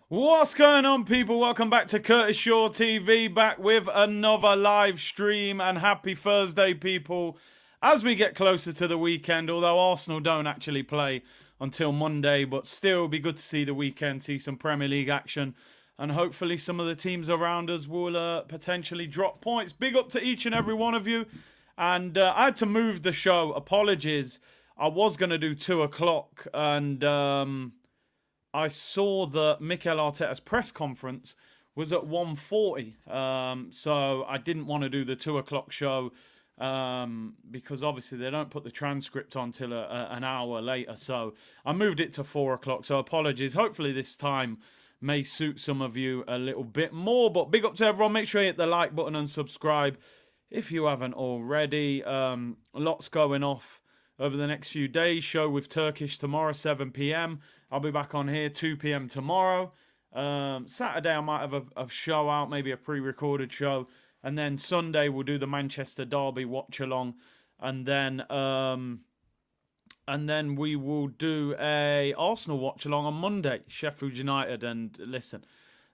What's going on, people? Welcome back to Curtis Shaw TV, back with another live stream, and happy Thursday, people, as we get closer to the weekend, although Arsenal don't actually play until Monday, but still be good to see the weekend, see some Premier League action, and hopefully some of the teams around us will potentially drop points. Big up to each and every one of you, and I had to move the show. Apologies. I was going to do 2 o'clock, and I saw that Mikel Arteta's press conference was at 1:40. So I didn't want to do the 2 o'clock show because obviously they don't put the transcript on till an hour later. So I moved it to 4 o'clock. So apologies. Hopefully this time may suit some of you a little bit more. But big up to everyone. Make sure you hit the like button and subscribe if you haven't already. Lots going off over the next few days. Show with Turkish tomorrow, 7 p.m. I'll be back on here 2 p.m. tomorrow. Saturday I might have a show out, maybe a pre-recorded show. And then Sunday we'll do the Manchester Derby watch-along. And then we will do a Arsenal watch-along on Monday, Sheffield United. And listen,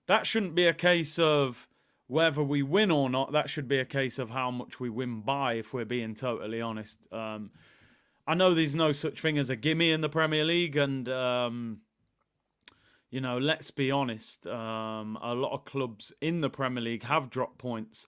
that shouldn't be a case of whether we win or not. That should be a case of how much we win by, if we're being totally honest. I know there's no such thing as a gimme in the Premier League, and, you know, let's be honest, a lot of clubs in the Premier League have dropped points,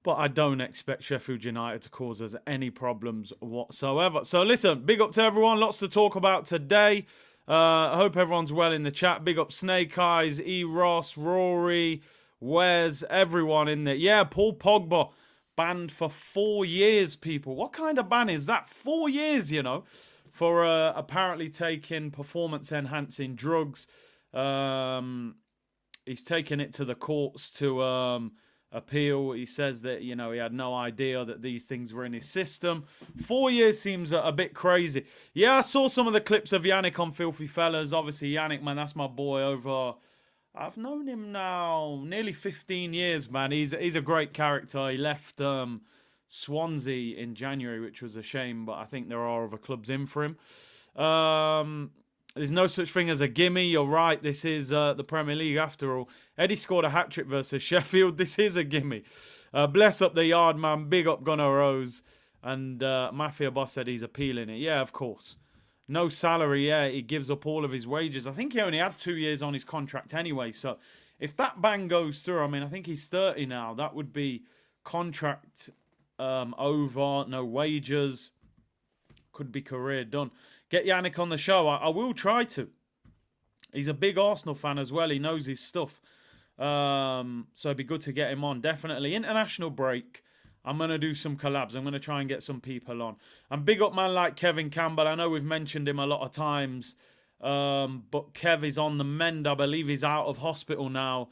but I don't expect Sheffield United to cause us any problems whatsoever. So listen, big up to everyone, lots to talk about today. I hope everyone's well in the chat. Big up Snake Eyes, E. Ross, Rory, Wes, everyone in there. Yeah, Paul Pogba. Banned for 4 years, people. What kind of ban is that? 4 years, you know, for apparently taking performance-enhancing drugs. He's taken it to the courts to appeal. He says that, you know, he had no idea that these things were in his system. 4 years seems a bit crazy. Yeah, I saw some of the clips of Yannick on Filthy Fellas. Obviously, Yannick, man, that's my boy over... I've known him now nearly 15 years, man. He's a great character. He left Swansea in January, which was a shame, but I think there are other clubs in for him. There's no such thing as a gimme. You're right. This is the Premier League after all. Eddie scored a hat-trick versus Sheffield. This is a gimme. Bless up the yard, man. Big up Gunnar Rose. And Mafia Boss said he's appealing it. Yeah, of course. No salary, yeah, he gives up all of his wages. I think he only had 2 years on his contract anyway. So if that ban goes through, I mean, I think he's 30 now. That would be contract over, no wages. Could be career done. Get Yannick on the show. I will try to. He's a big Arsenal fan as well. He knows his stuff. So it'd be good to get him on. Definitely. International break. I'm going to do some collabs. I'm going to try and get some people on. And big up man like Kevin Campbell. I know we've mentioned him a lot of times. But Kev is on the mend. I believe he's out of hospital now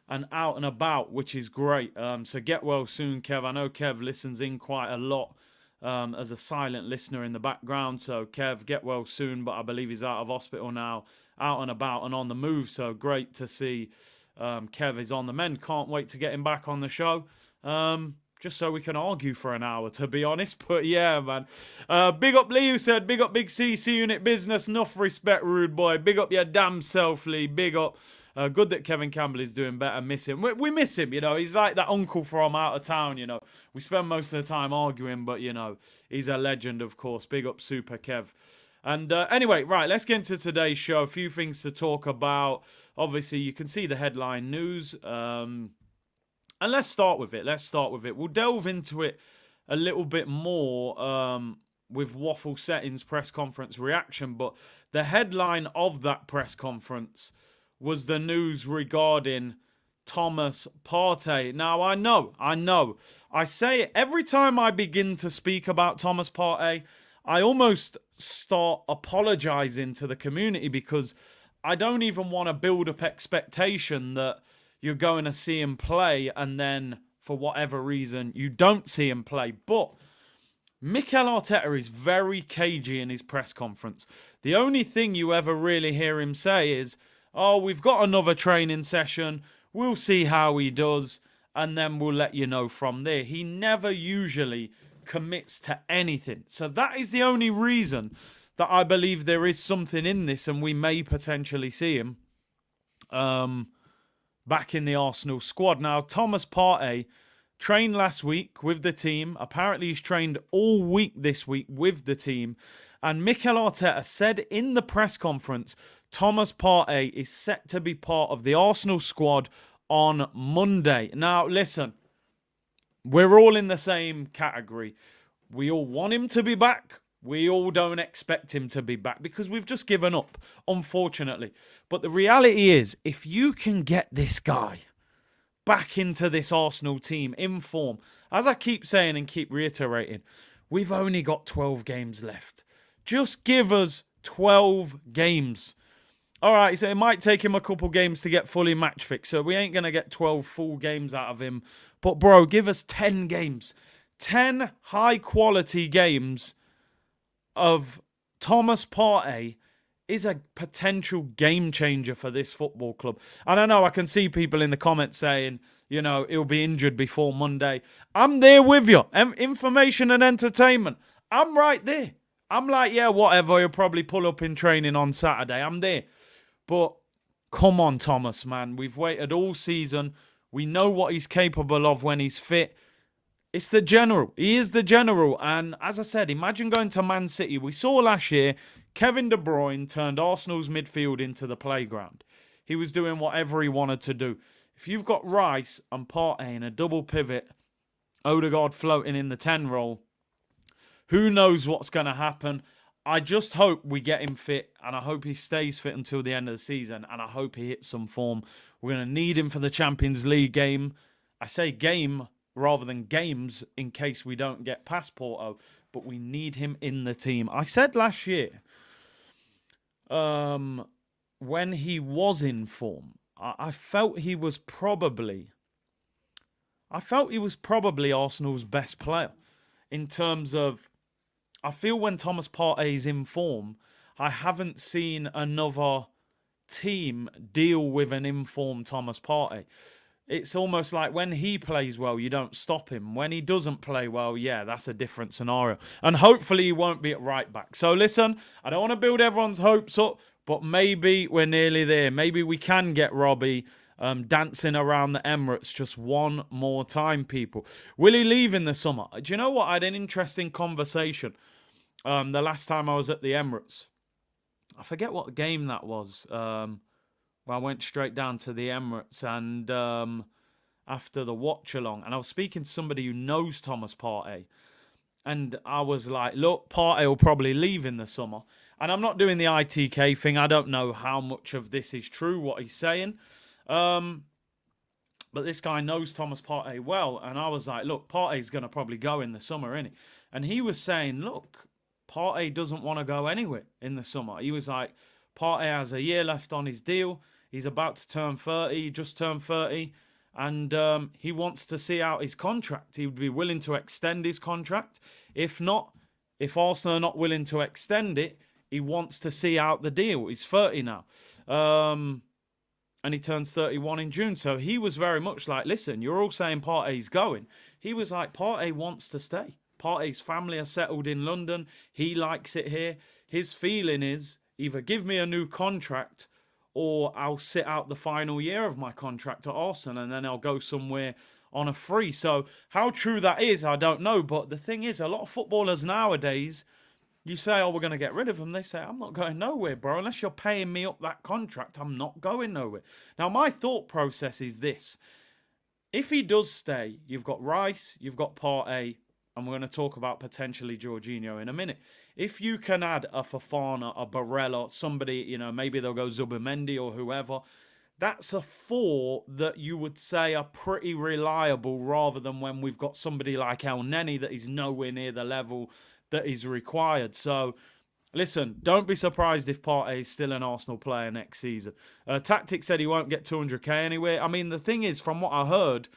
and out and about, which is great. So get well soon, Kev. I know Kev listens in quite a lot as a silent listener in the background. So Kev, get well soon. But I believe he's out of hospital now, out and about and on the move. So great to see Kev is on the mend. Can't wait to get him back on the show. Just so we can argue for an hour, to be honest. But yeah, man. Big up Lee, who said, big up Big C Unit Business. Enough respect, rude boy. Big up your damn self, Lee. Big up. Good that Kevin Campbell is doing better. Miss him. We miss him, you know. He's like that uncle from out of town, you know. We spend most of the time arguing, but, you know, he's a legend, of course. Big up Super Kev. And anyway, right, let's get into today's show. A few things to talk about. Obviously, you can see the headline news. And let's start with it. We'll delve into it a little bit more with Waffle Settings press conference reaction. But the headline of that press conference was the news regarding Thomas Partey. Now, I know. I say it every time I begin to speak about Thomas Partey, I almost start apologising to the community because I don't even want to build up expectation that you're going to see him play and then for whatever reason you don't see him play. But Mikel Arteta is very cagey in his press conference. The only thing you ever really hear him say is, oh, we've got another training session. We'll see how he does. And then we'll let you know from there. He never usually commits to anything. So that is the only reason that I believe there is something in this and we may potentially see him back in the Arsenal squad. Now, Thomas Partey trained last week with the team. Apparently, he's trained all week this week with the team. And Mikel Arteta said in the press conference, Thomas Partey is set to be part of the Arsenal squad on Monday. Now, listen, we're all in the same category. We all want him to be back. We all don't expect him to be back because we've just given up, unfortunately. But the reality is, if you can get this guy back into this Arsenal team in form, as I keep saying and keep reiterating, we've only got 12 games left. Just give us 12 games. All right, so it might take him a couple games to get fully match fixed, so we ain't going to get 12 full games out of him. But, bro, give us 10 games. 10 high-quality games of Thomas Partey is a potential game changer for this football club. And I know I can see people in the comments saying, you know, he'll be injured before Monday. I'm there with you. Information and entertainment. I'm right there. I'm like, yeah, whatever. He'll probably pull up in training on Saturday. I'm there. But come on, Thomas, man. We've waited all season. We know what he's capable of when he's fit. It's the general. He is the general. And as I said, imagine going to Man City. We saw last year, Kevin De Bruyne turned Arsenal's midfield into the playground. He was doing whatever he wanted to do. If you've got Rice and Partey in a double pivot, Odegaard floating in the 10 role, who knows what's going to happen? I just hope we get him fit, and I hope he stays fit until the end of the season, and I hope he hits some form. We're going to need him for the Champions League game. I say game rather than games in case we don't get past Porto, but we need him in the team. I said last year, when he was in form, I felt he was probably Arsenal's best player in terms of, I feel when Thomas Partey is in form, I haven't seen another team deal with an informed Thomas Partey. It's almost like when he plays well, you don't stop him. When he doesn't play well, yeah, that's a different scenario. And hopefully he won't be at right back. So listen, I don't want to build everyone's hopes up, but maybe we're nearly there. Maybe we can get Robbie dancing around the Emirates just one more time, people. Will he leave in the summer? Do you know what? I had an interesting conversation the last time I was at the Emirates. I forget what game that was. Where I went straight down to the Emirates and after the watch along, and I was speaking to somebody who knows Thomas Partey, and I was like, look, Partey will probably leave in the summer. And I'm not doing the ITK thing. I don't know how much of this is true, what he's saying. But this guy knows Thomas Partey well. And I was like, look, Partey's going to probably go in the summer, innit? And he was saying, look, Partey doesn't want to go anywhere in the summer. He was like, Partey has a year left on his deal. He's about to turn 30. He just turned 30. And he wants to see out his contract. He would be willing to extend his contract. If not, if Arsenal are not willing to extend it, he wants to see out the deal. He's 30 now. And he turns 31 in June. So he was very much like, listen, you're all saying Partey's going. He was like, Partey wants to stay. Partey's family are settled in London. He likes it here. His feeling is either give me a new contract or I'll sit out the final year of my contract at Arsenal and then I'll go somewhere on a free. So how true that is, I don't know. But the thing is, a lot of footballers nowadays, you say, oh, we're going to get rid of him. They say, I'm not going nowhere, bro. Unless you're paying me up that contract, I'm not going nowhere. Now, my thought process is this. If he does stay, you've got Rice, you've got Partey, and we're going to talk about potentially Jorginho in a minute. If you can add a Fofana, a Barella, somebody, you know, maybe they'll go Zubimendi or whoever, that's a four that you would say are pretty reliable rather than when we've got somebody like El Neni that is nowhere near the level that is required. So, listen, don't be surprised if Partey is still an Arsenal player next season. Tactic said he won't get 200k anyway. I mean, the thing is, from what I heard,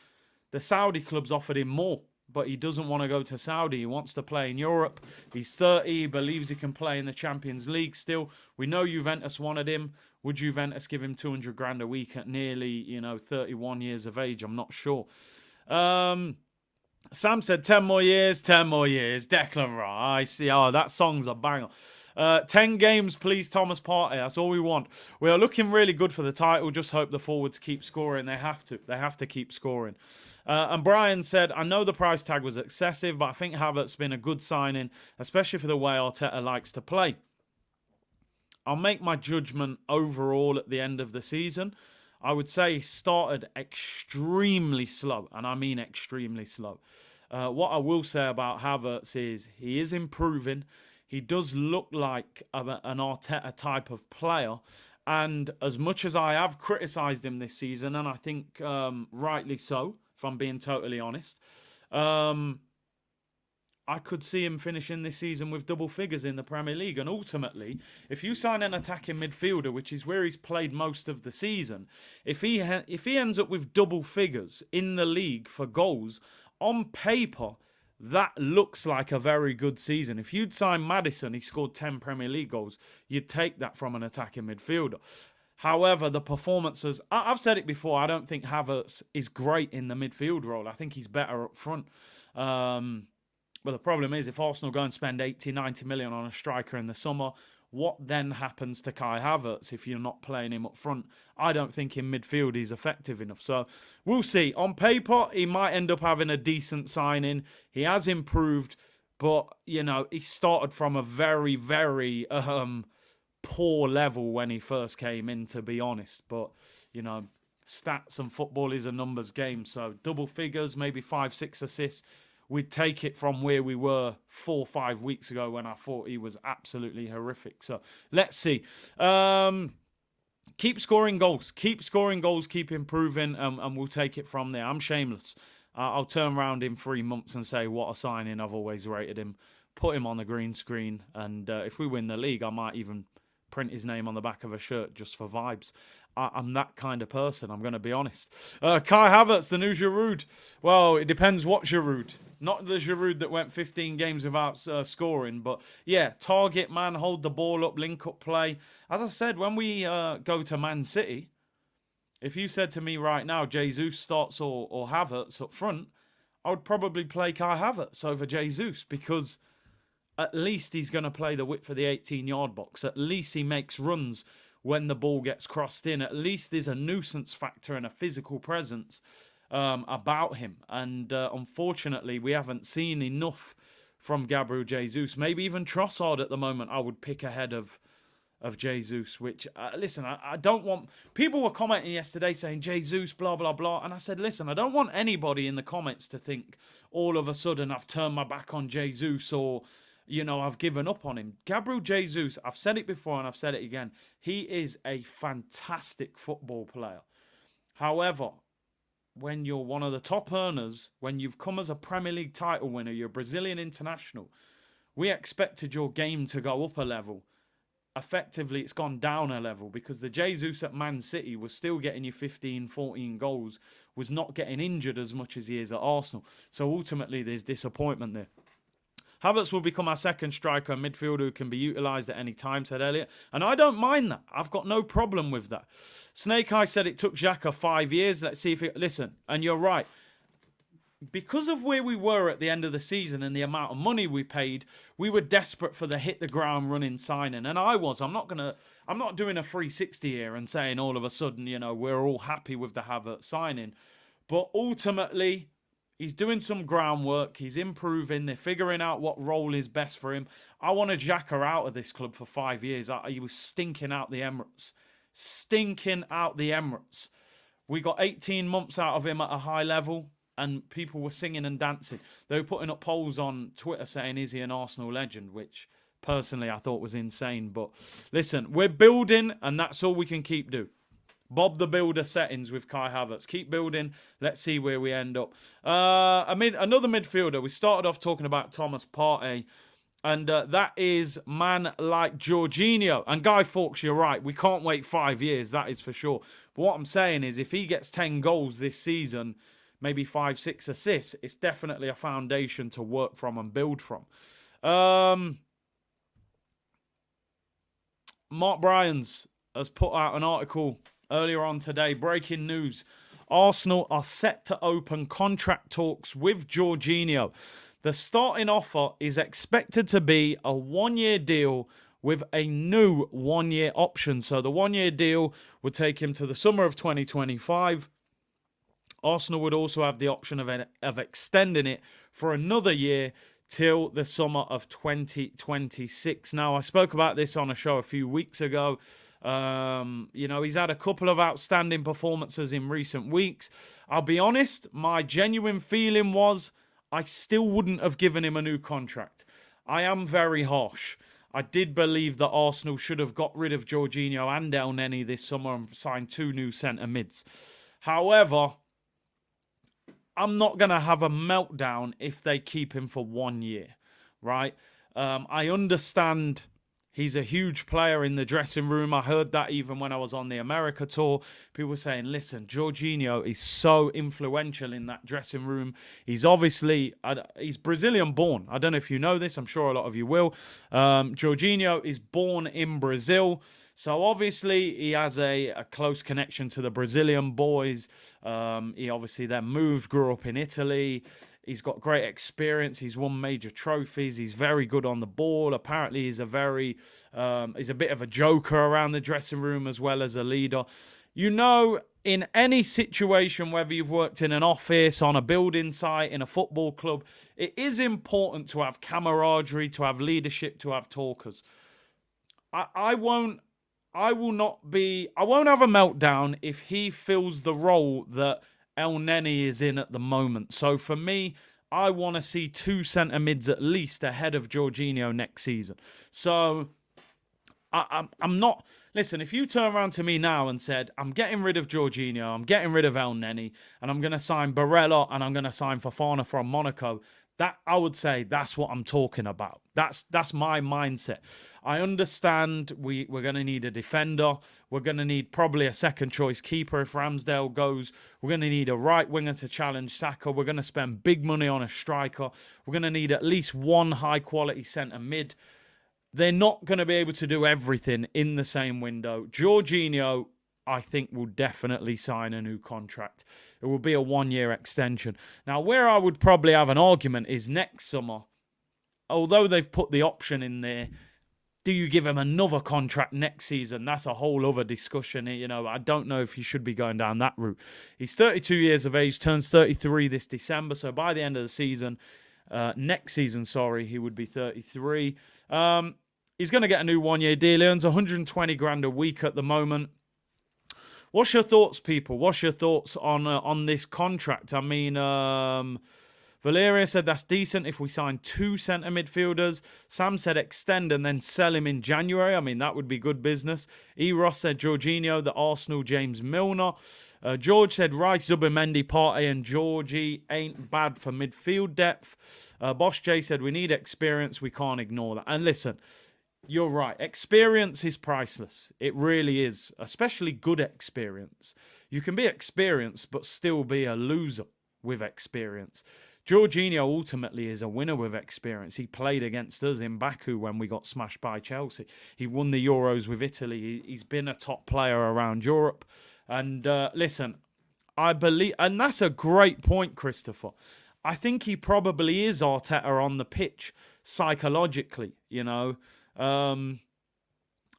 the Saudi clubs offered him more but he doesn't want to go to Saudi. He wants to play in Europe. He's 30. He believes he can play in the Champions League still. We know Juventus wanted him. Would Juventus give him 200 grand a week at nearly, 31 years of age? I'm not sure. Sam said 10 more years, 10 more years. Declan Rice. I see. Oh, that song's a banger. 10 games, please, Thomas Partey. That's all we want. We are looking really good for the title. Just hope the forwards keep scoring. They have to. They have to keep scoring. And Brian said, I know the price tag was excessive, but I think Havertz's been a good signing, especially for the way Arteta likes to play. I'll make my judgment overall at the end of the season. I would say he started extremely slow, and I mean extremely slow. What I will say about Havertz is he is improving. He does look like an Arteta type of player. And as much as I have criticised him this season, and I think rightly so, if I'm being totally honest, I could see him finishing this season with double figures in the Premier League. And ultimately, if you sign an attacking midfielder, which is where he's played most of the season, if he ends up with double figures in the league for goals, on paper, that looks like a very good season. If you'd sign Maddison, he scored 10 Premier League goals, you'd take that from an attacking midfielder. However, the performances, I've said it before, I don't think Havertz is great in the midfield role. I think he's better up front. But the problem is, if Arsenal go and spend 80, 90 million on a striker in the summer, what then happens to Kai Havertz if you're not playing him up front? I don't think in midfield he's effective enough. So we'll see. On paper, he might end up having a decent signing. He has improved, but, he started from a very, very poor level when he first came in, to be honest. But, stats and football is a numbers game. So double figures, maybe 5-6 assists. We'd take it from where we were 4 or 5 weeks ago when I thought he was absolutely horrific. So let's see. Keep scoring goals. Keep scoring goals. Keep improving. And we'll take it from there. I'm shameless. I'll turn around in 3 months and say what a signing. I've always rated him. Put him on the green screen. And if we win the league, I might even print his name on the back of a shirt just for vibes. I'm that kind of person, I'm going to be honest. Kai Havertz, the new Giroud. Well, it depends what Giroud. Not the Giroud that went 15 games without scoring. But, yeah, target man, hold the ball up, link up play. As I said, when we go to Man City, if you said to me right now, Jesus starts or Havertz up front, I would probably play Kai Havertz over Jesus because at least he's going to play the width for the 18-yard box. At least he makes runs when the ball gets crossed in. At least there's a nuisance factor and a physical presence about him. And unfortunately, we haven't seen enough from Gabriel Jesus. Maybe even Trossard at the moment I would pick ahead of Jesus, which, listen, I don't want... People were commenting yesterday saying, Jesus, blah, blah, blah. And I said, listen, I don't want anybody in the comments to think all of a sudden I've turned my back on Jesus or... I've given up on him. Gabriel Jesus, I've said it before and I've said it again. He is a fantastic football player. However, when you're one of the top earners, when you've come as a Premier League title winner, you're a Brazilian international, we expected your game to go up a level. Effectively, it's gone down a level because the Jesus at Man City was still getting you 15, 14 goals, was not getting injured as much as he is at Arsenal. So ultimately, there's disappointment there. Havertz will become our second striker and midfielder who can be utilised at any time, said Elliot. And I don't mind that. I've got no problem with that. Snake Eye said it took Xhaka 5 years. Let's see if it... Listen, and you're right. Because of where we were at the end of the season and the amount of money we paid, we were desperate for the hit-the-ground-running signing. And I was. I'm not doing a 360 here and saying all of a sudden, we're all happy with the Havertz signing. But ultimately... He's doing some groundwork. He's improving. They're figuring out what role is best for him. I wanted Xhaka out of this club for 5 years. He was stinking out the Emirates. Stinking out the Emirates. We got 18 months out of him at a high level, and people were singing and dancing. They were putting up polls on Twitter saying, is he an Arsenal legend? Which, personally, I thought was insane. But listen, we're building, and that's all we can keep doing. Bob the Builder settings with Kai Havertz. Keep building. Let's see where we end up. Another midfielder. We started off talking about Thomas Partey. And that is man like Jorginho. And Guy Fawkes, you're right. We can't wait 5 years. That is for sure. But what I'm saying is if he gets 10 goals this season, maybe 5, 6 assists, it's definitely a foundation to work from and build from. Mark Bryans has put out an article earlier on today. Breaking news. Arsenal are set to open contract talks with Jorginho. The starting offer is expected to be a 1-year deal with a new 1-year option. So the 1-year deal would take him to the summer of 2025. Arsenal would also have the option of extending it for another year till the summer of 2026. Now, I spoke about this on a show a few weeks ago. He's had a couple of outstanding performances in recent weeks. I'll be honest, my genuine feeling was I still wouldn't have given him a new contract. I am very harsh. I did believe that Arsenal should have got rid of Jorginho and El Neni this summer and signed 2 new centre mids. However, I'm not going to have a meltdown if they keep him for 1 year, right? I understand he's a huge player in the dressing room. I heard that even when I was on the America tour. People were saying, listen, Jorginho is so influential in that dressing room. He's obviously, he's Brazilian born. I don't know if you know this. I'm sure a lot of you will. Jorginho is born in Brazil. So obviously he has a close connection to the Brazilian boys. He obviously then moved, grew up in Italy. He's got great experience. He's won major trophies. He's very good on the ball. Apparently, he's a bit of a joker around the dressing room as well as a leader. You know, in any situation, whether you've worked in an office, on a building site, in a football club, it is important to have camaraderie, to have leadership, to have talkers. I won't have a meltdown if he fills the role that El Neni is in at the moment. So for me, I want to see 2 centre mids at least ahead of Jorginho next season. So I'm not... Listen, if you turn around to me now and said, I'm getting rid of Jorginho, I'm getting rid of El Neni, and I'm going to sign Barella and I'm going to sign Fofana from Monaco, that I would say that's what I'm talking about. That's my mindset. I understand we're going to need a defender. We're going to need probably a second choice keeper if Ramsdale goes. We're going to need a right winger to challenge Saka. We're going to spend big money on a striker. We're going to need at least 1 high quality centre mid. They're not going to be able to do everything in the same window. Jorginho, I think, will definitely sign a new contract. It will be a 1-year extension. Now, where I would probably have an argument is next summer. Although they've put the option in there, do you give him another contract next season? That's a whole other discussion. I don't know if he should be going down that route. He's 32 years of age, turns 33 this December. So by the end of the season, next season, he would be 33. He's going to get a new 1-year deal. He earns 120 grand a week at the moment. What's your thoughts, people? What's your thoughts on this contract? I mean, Valeria said that's decent if we sign 2 centre midfielders. Sam said extend and then sell him in January. I mean, that would be good business. Ross said Jorginho, the Arsenal James Milner. George said Rice, Zubimendi, Partey and Georgie ain't bad for midfield depth. Bosch J said we need experience. We can't ignore that. And listen, you're right. Experience is priceless. It really is, especially good experience. You can be experienced but still be a loser with experience. Jorginho ultimately is a winner with experience. He played against us in Baku when we got smashed by Chelsea. He won the Euros with Italy. He's been a top player around Europe. And listen, I believe, and that's a great point, Christopher. I think he probably is Arteta on the pitch psychologically,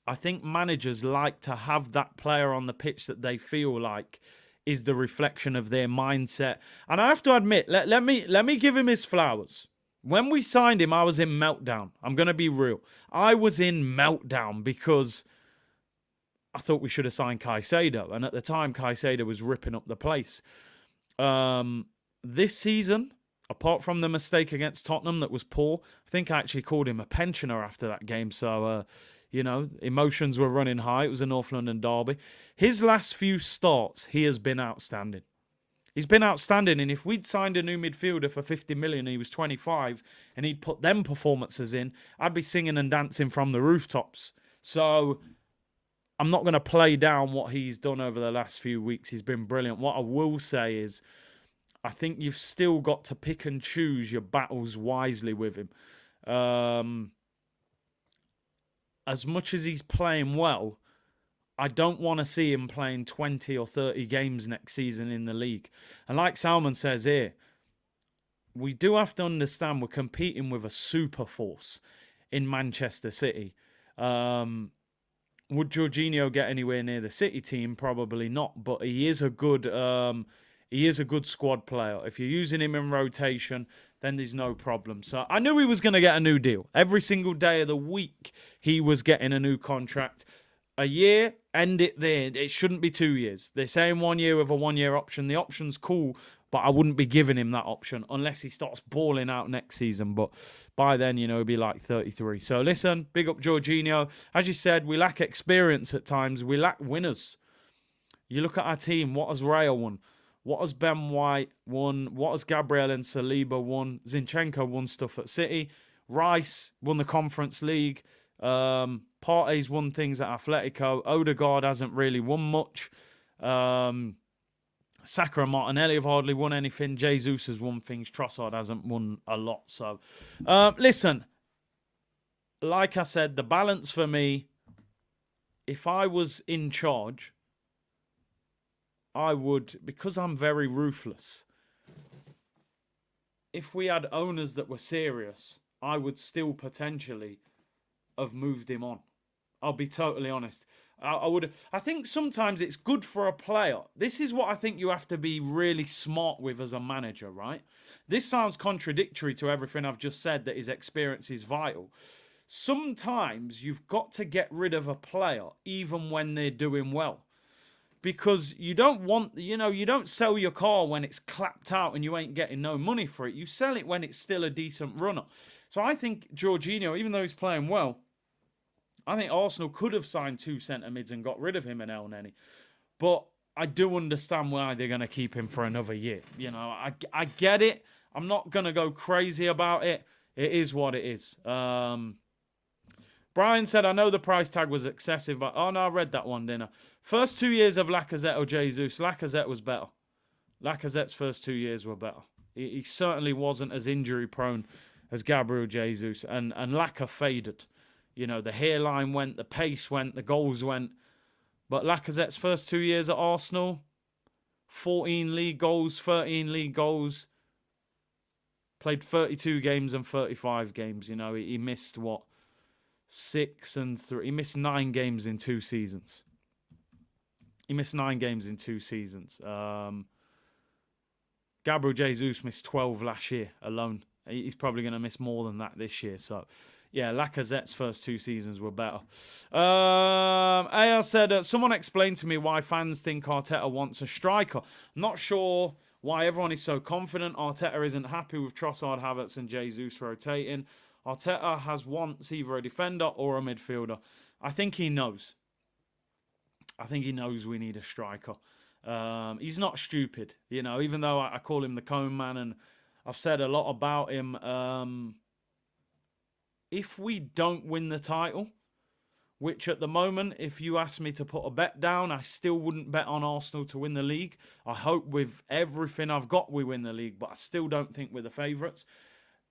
I think managers like to have that player on the pitch that they feel like is the reflection of their mindset. And I have to admit, let me give him his flowers. When we signed him, I was in meltdown. I'm going to be real. I was in meltdown because I thought we should have signed Caicedo. And at the time, Caicedo was ripping up the place. This season, apart from the mistake against Tottenham that was poor, I think I actually called him a pensioner after that game. So, emotions were running high. It was a North London derby. His last few starts, he has been outstanding. He's been outstanding. And if we'd signed a new midfielder for 50 million, he was 25, and he'd put them performances in, I'd be singing and dancing from the rooftops. So I'm not going to play down what he's done over the last few weeks. He's been brilliant. What I will say is, I think you've still got to pick and choose your battles wisely with him. As much as he's playing well, I don't want to see him playing 20 or 30 games next season in the league. And like Salman says here, we do have to understand we're competing with a super force in Manchester City. Would Jorginho get anywhere near the City team? Probably not. But he is a good squad player. If you're using him in rotation, then there's no problem. So I knew he was going to get a new deal. Every single day of the week, he was getting a new contract. A year, end it there. It shouldn't be 2 years. They're saying 1 year with a 1 year option. The option's cool, but I wouldn't be giving him that option unless he starts balling out next season. But by then, he'll be like 33. So listen, big up Jorginho. As you said, we lack experience at times. We lack winners. You look at our team. What has Raya won? What has Ben White won? What has Gabriel and Saliba won? Zinchenko won stuff at City. Rice won the Conference League. Partey's won things at Atletico. Odegaard hasn't really won much. Saka and Martinelli have hardly won anything. Jesus has won things. Trossard hasn't won a lot. So, listen, like I said, the balance for me, if I was in charge, I would, because I'm very ruthless, if we had owners that were serious, I would still potentially have moved him on. I'll be totally honest. I think sometimes it's good for a player. This is what I think you have to be really smart with as a manager, right? This sounds contradictory to everything I've just said, that his experience is vital. Sometimes you've got to get rid of a player even when they're doing well. Because you don't want, you don't sell your car when it's clapped out and you ain't getting no money for it. You sell it when it's still a decent runner. So I think Jorginho, even though he's playing well, I think Arsenal could have signed 2 centre mids and got rid of him and El Neni. But I do understand why they're going to keep him for another year. I get it. I'm not going to go crazy about it. It is what it is. Brian said, I know the price tag was excessive, but... Oh, no, I read that one, didn't I? First 2 years of Lacazette or Jesus, Lacazette was better. Lacazette's first 2 years were better. He certainly wasn't as injury-prone as Gabriel Jesus, and Lacazette faded. The hairline went, the pace went, the goals went. But Lacazette's first 2 years at Arsenal, 14 league goals, 13 league goals. Played 32 games and 35 games. He missed, 6 and 3. He missed 9 games in 2 seasons. Gabriel Jesus missed 12 last year alone. He's probably going to miss more than that this year. So, yeah, Lacazette's first 2 seasons were better. AR said, someone explained to me why fans think Arteta wants a striker. I'm not sure why everyone is so confident. Arteta isn't happy with Trossard, Havertz and Jesus rotating. Arteta wants either a defender or a midfielder. I think he knows. We need a striker. He's not stupid, even though I call him the cone man and I've said a lot about him. If we don't win the title, which at the moment, if you ask me to put a bet down, I still wouldn't bet on Arsenal to win the league. I hope with everything I've got we win the league, but I still don't think we're the favourites.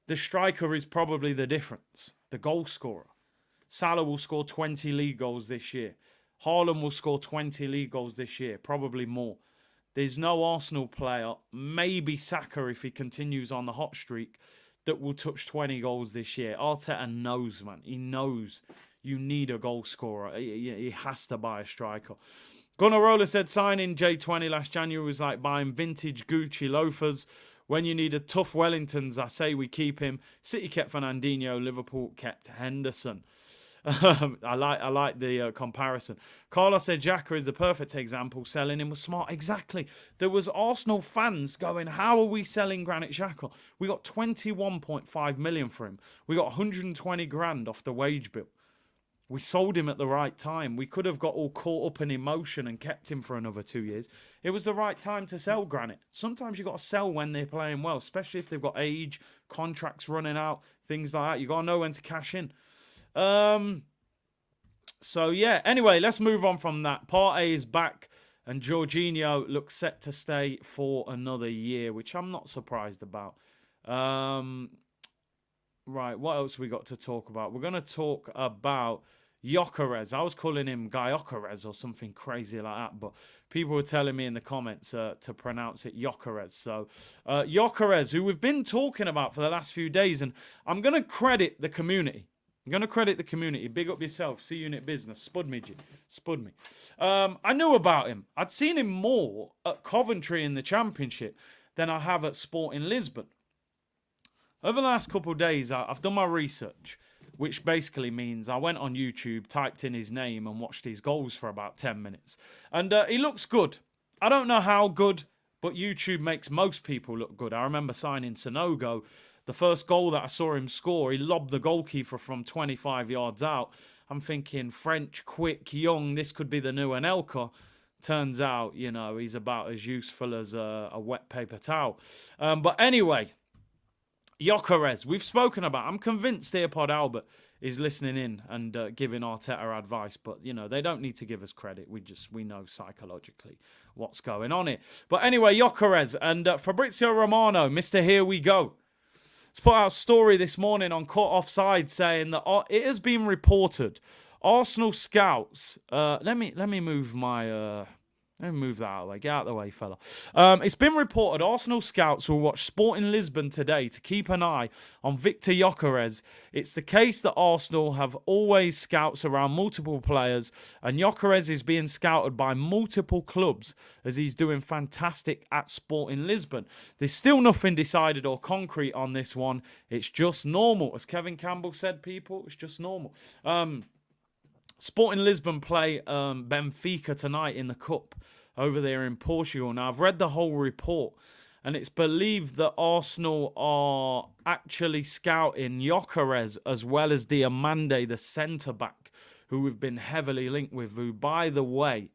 The striker is probably the difference, the goal scorer. Salah will score 20 league goals this year. Haaland will score 20 league goals this year, probably more. There's no Arsenal player, maybe Saka if he continues on the hot streak, that will touch 20 goals this year. Arteta knows, man. He knows you need a goal scorer. He has to buy a striker. Gunnarola said signing J20 last January was like buying vintage Gucci loafers. When you need a tough Wellingtons, I say we keep him. City kept Fernandinho, Liverpool kept Henderson. I like the comparison. Carlos said Xhaka is the perfect example. Selling him was smart. Exactly. There was Arsenal fans going, how are we selling Granit Xhaka? We got 21.5 million for him. We got 120 grand off the wage bill. We sold him at the right time. We could have got all caught up in emotion and kept him for another 2 years. It was the right time to sell Granit. Sometimes you got to sell when they're playing well, especially if they've got age, contracts running out, things like that. You got to know when to cash in. So, yeah. Anyway, let's move on from that. Partey is back. And Jorginho looks set to stay for another year, which I'm not surprised about. Right, what else we got to talk about? We're going to talk about Gyokeres. I was calling him Gyokeres or something crazy like that, but people were telling me in the comments to pronounce it Gyokeres. So, Gyokeres, who we've been talking about for the last few days, and I'm going to credit the community. Big up yourself. C-Unit Business. Spud me, G. Spud me. I knew about him. I'd seen him more at Coventry in the Championship than I have at Sporting Lisbon. Over the last couple of days, I've done my research, which basically means I went on YouTube, typed in his name, and watched his goals for about 10 minutes. And he looks good. I don't know how good, but YouTube makes most people look good. I remember signing Sonogo. The first goal that I saw him score, he lobbed the goalkeeper from 25 yards out. I'm thinking, French, quick, young, this could be the new Anelka. Turns out, you know, he's about as useful as a wet paper towel. But anyway, Gyokeres, we've spoken about. I'm convinced Earpod Albert is listening in and giving Arteta advice, but you know they don't need to give us credit. We know psychologically what's going on here. But anyway, Gyokeres and Fabrizio Romano, Mr. Here We Go. Let's put out a story this morning on Caught Offside saying that it has been reported Arsenal scouts. Let me move my. Let me move that out of the way. Get out of the way, fella. It's been reported Arsenal scouts will watch Sporting Lisbon today to keep an eye on Victor Gyokeres. It's the case that Arsenal have always scouts around multiple players, and Gyokeres is being scouted by multiple clubs as he's doing fantastic at Sporting Lisbon. There's still nothing decided or concrete on this one. It's just normal. As Kevin Campbell said, people, it's just normal. Sporting Lisbon play Benfica tonight in the Cup over there in Portugal. Now, I've read the whole report, and it's believed that Arsenal are actually scouting Gyokeres as well as Diamande, the centre-back, who we've been heavily linked with, who, by the way,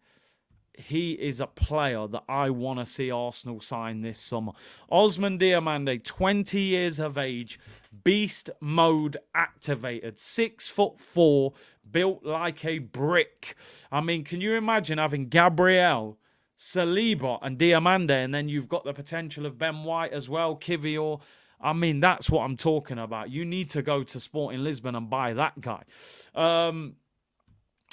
he is a player that I want to see Arsenal sign this summer. Osman Diamande, 20 years of age, beast mode activated, 6'4", built like a brick. I mean, can you imagine having Gabriel, Saliba and Diamande, and then you've got the potential of Ben White as well, Kivior. I mean, that's what I'm talking about. You need to go to Sporting Lisbon and buy that guy.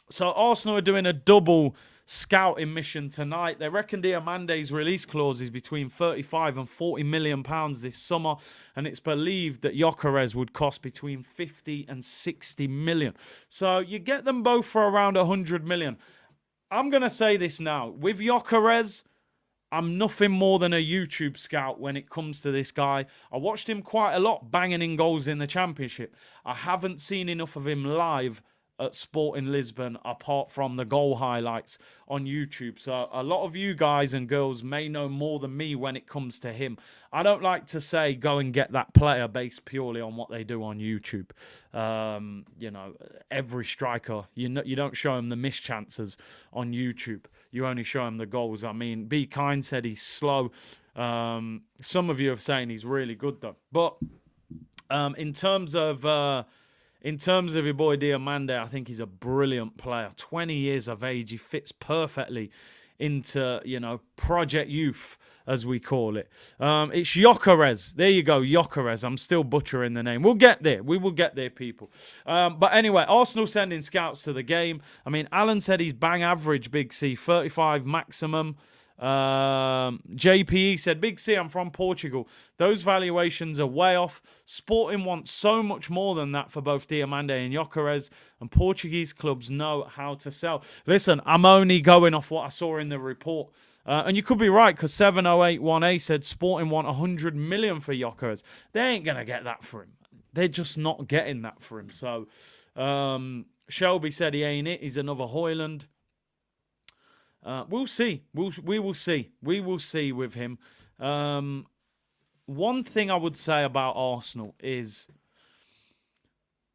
So Arsenal are doing a double scouting mission tonight. They reckon Diamande's release clause is between 35 and 40 million pounds this summer, and it's believed that Gyokeres would cost between 50 and 60 million. So you get them both for around 100 million. I'm going to say this now. With Gyokeres, I'm nothing more than a YouTube scout when it comes to this guy. I watched him quite a lot banging in goals in the Championship. I haven't seen enough of him live at Sporting Lisbon apart from the goal highlights on YouTube. So a lot of you guys and girls may know more than me when it comes to him. I don't like to say go and get that player based purely on what they do on YouTube. You know, every striker, you don't show him the missed chances on YouTube. You only show him the goals. I mean, Be Kind said he's slow. Some of you are saying he's really good though. But in terms of your boy Diamande, I think he's a brilliant player. 20 years of age. He fits perfectly into, you know, Project Youth, as we call it. It's Gyokeres. There you go, Gyokeres. I'm still butchering the name. We'll get there. We will get there, people. But anyway, Arsenal sending scouts to the game. I mean, Alan said he's bang average, Big C. 35 maximum. JPE said, Big C, I'm from Portugal. Those valuations are way off. Sporting wants so much more than that for both Diamande and Gyokeres, and Portuguese clubs know how to sell. Listen, I'm only going off what I saw in the report. And you could be right, because 7081A said Sporting want 100 million for Gyokeres. They ain't going to get that for him. They're just not getting that for him. So, Shelby said he ain't it. He's another Hoyland. We'll see. We will see. We will see with him. One thing I would say about Arsenal is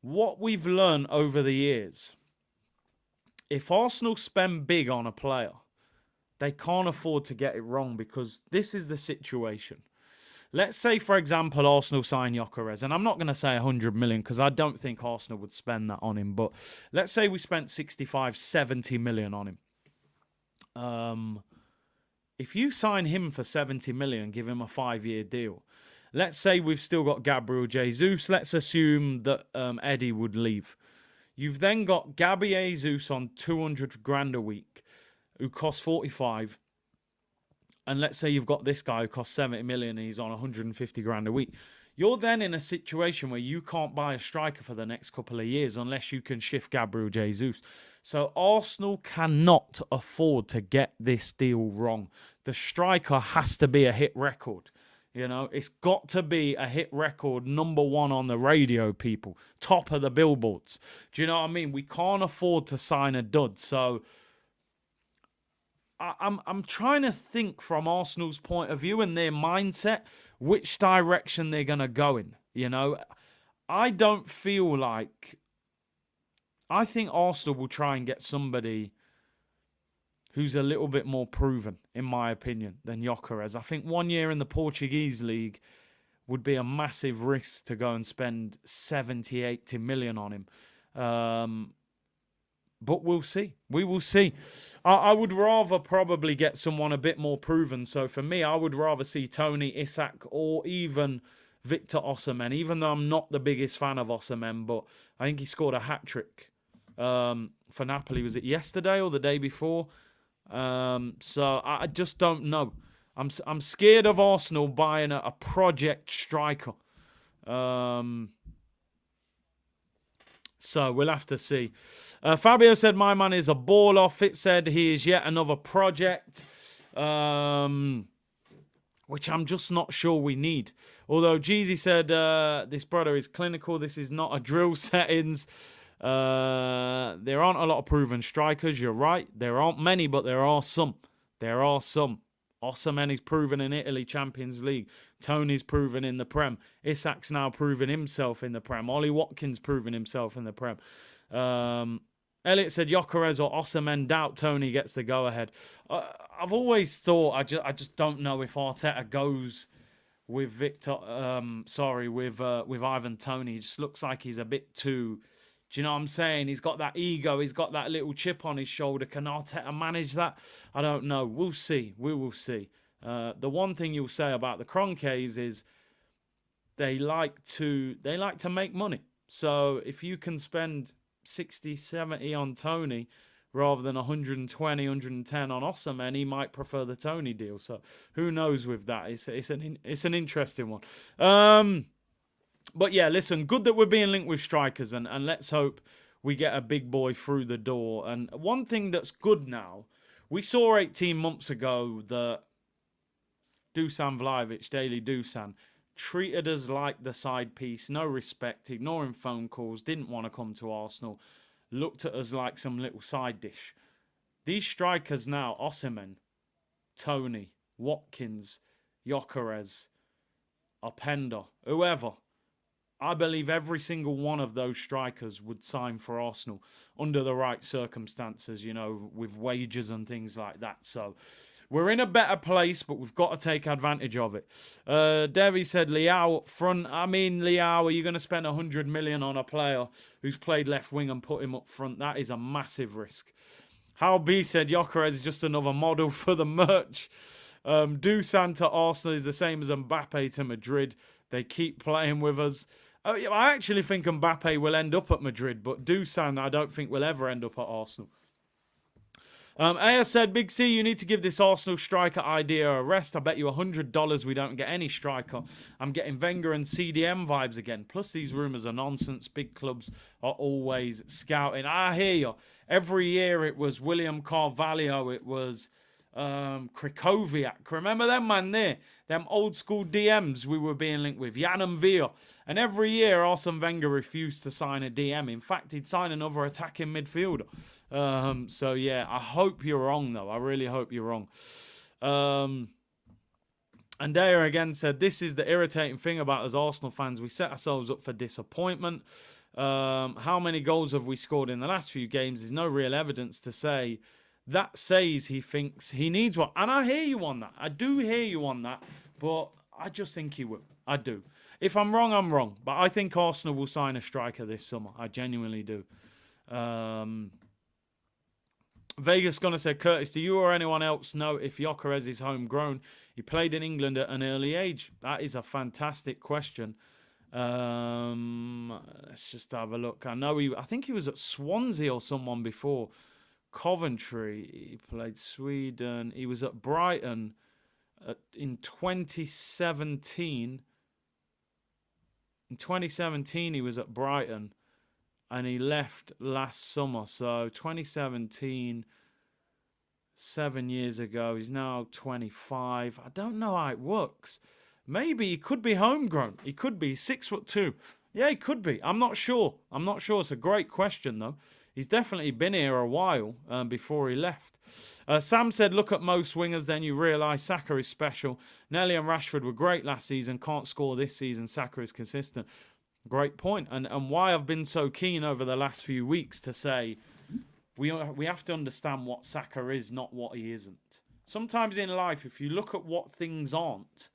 what we've learned over the years. If Arsenal spend big on a player, they can't afford to get it wrong, because this is the situation. Let's say, for example, Arsenal sign Gyokeres, and I'm not going to say 100 million because I don't think Arsenal would spend that on him, but let's say we spent 65, 70 million on him. if you sign him for 70 million, give him a 5-year deal. Let's say we've still got Gabriel Jesus. Let's assume that Eddie would leave. You've then got Gabby Jesus on 200 grand a week, who costs 45. And let's say you've got this guy who costs 70 million and he's on 150 grand a week. You're then in a situation where you can't buy a striker for the next couple of years unless you can shift Gabriel Jesus. So Arsenal cannot afford to get this deal wrong. The striker has to be a hit record. You know, it's got to be a hit record, number one on the radio, people. Top of the billboards. Do you know what I mean? We can't afford to sign a dud. So I'm trying to think from Arsenal's point of view and their mindset, which direction they're going to go in. You know, I don't feel like... I think Arsenal will try and get somebody who's a little bit more proven, in my opinion, than Gyokeres. I think 1 year in the Portuguese league would be a massive risk to go and spend 70, 80 million on him. But we'll see. We will see. I would rather probably get someone a bit more proven. So for me, I would rather see Tony, Isak, or even Victor Osimhen, even though I'm not the biggest fan of Osimhen, but I think he scored a hat-trick for Napoli. Was it yesterday or the day before? So I just don't know. I'm scared of Arsenal buying a project striker. So we'll have to see. Fabio said, my man is a baller. Fitz said he is yet another project. Which I'm just not sure we need. Although Jeezy said, this brother is clinical. This is not a drill settings. There aren't a lot of proven strikers. You're right. There aren't many, but there are some. There are some. Osimhen is proven in Italy Champions League. Tony's proven in the Prem. Isak's now proven himself in the Prem. Ollie Watkins proven himself in the Prem. Elliot said Gyokeres or Osimhen. Doubt Tony gets the go-ahead. I've always thought, I just don't know if Arteta goes with with Ivan Toney. He just looks like he's a bit too... Do you know what I'm saying? He's got that ego. He's got that little chip on his shoulder. Can Arteta manage that? I don't know. We'll see. We will see. The one thing you'll say about the Kroenkes is they like to make money. So if you can spend 60, 70 on Tony rather than 120, 110 on Osimhen, he might prefer the Tony deal. So who knows with that? It's an interesting one. But yeah, listen, good that we're being linked with strikers, and let's hope we get a big boy through the door. And one thing that's good now, we saw 18 months ago that Dusan Vlahovic, Daily Dusan, treated us like the side piece, no respect, ignoring phone calls, didn't want to come to Arsenal, looked at us like some little side dish. These strikers now, Osimhen, Tony, Watkins, Gyokeres, Openda, whoever, I believe every single one of those strikers would sign for Arsenal under the right circumstances, you know, with wages and things like that. So we're in a better place, but we've got to take advantage of it. Devi said Leao up front. I mean, Leao, are you going to spend 100 million on a player who's played left wing and put him up front? That is a massive risk. Hal B said Gyokeres is just another model for the merch. Dusan to Arsenal is the same as Mbappe to Madrid. They keep playing with us. I actually think Mbappe will end up at Madrid, but Dusan I don't think will ever end up at Arsenal. Aya said, Big C, you need to give this Arsenal striker idea a rest. I bet you $100 we don't get any striker. I'm getting Wenger and CDM vibes again. Plus, these rumours are nonsense. Big clubs are always scouting. I hear you. Every year it was William Carvalho. It was Krikoviak. Remember them, man, there? Them old school DMs we were being linked with. Jan and Veer. And every year Arsene Wenger refused to sign a DM. In fact, he'd sign another attacking midfielder. So, yeah, I hope you're wrong, though. I really hope you're wrong. And Daya again said, this is the irritating thing about us Arsenal fans. We set ourselves up for disappointment. How many goals have we scored in the last few games? There's no real evidence to say. That says he thinks he needs one. And I hear you on that. I do hear you on that. But I just think he will. I do. If I'm wrong, I'm wrong. But I think Arsenal will sign a striker this summer. I genuinely do. Vegas Gunner said, Curtis, do you or anyone else know if Gyokeres is homegrown? He played in England at an early age. That is a fantastic question. Let's just have a look. I think he was at Swansea or someone before. Coventry. He played Sweden. He was at Brighton in 2017. In 2017, he was at Brighton. And he left last summer. So 2017, 7 years ago. He's now 25. I don't know how it works. Maybe he could be homegrown. He could be 6'2". Yeah, he could be. I'm not sure. It's a great question, though. He's definitely been here a while before he left. Sam said, look at most wingers, then you realise Saka is special. Nelly and Rashford were great last season. Can't score this season. Saka is consistent. Great point. And why I've been so keen over the last few weeks to say we have to understand what Saka is, not what he isn't. Sometimes in life, if you look at what things aren't,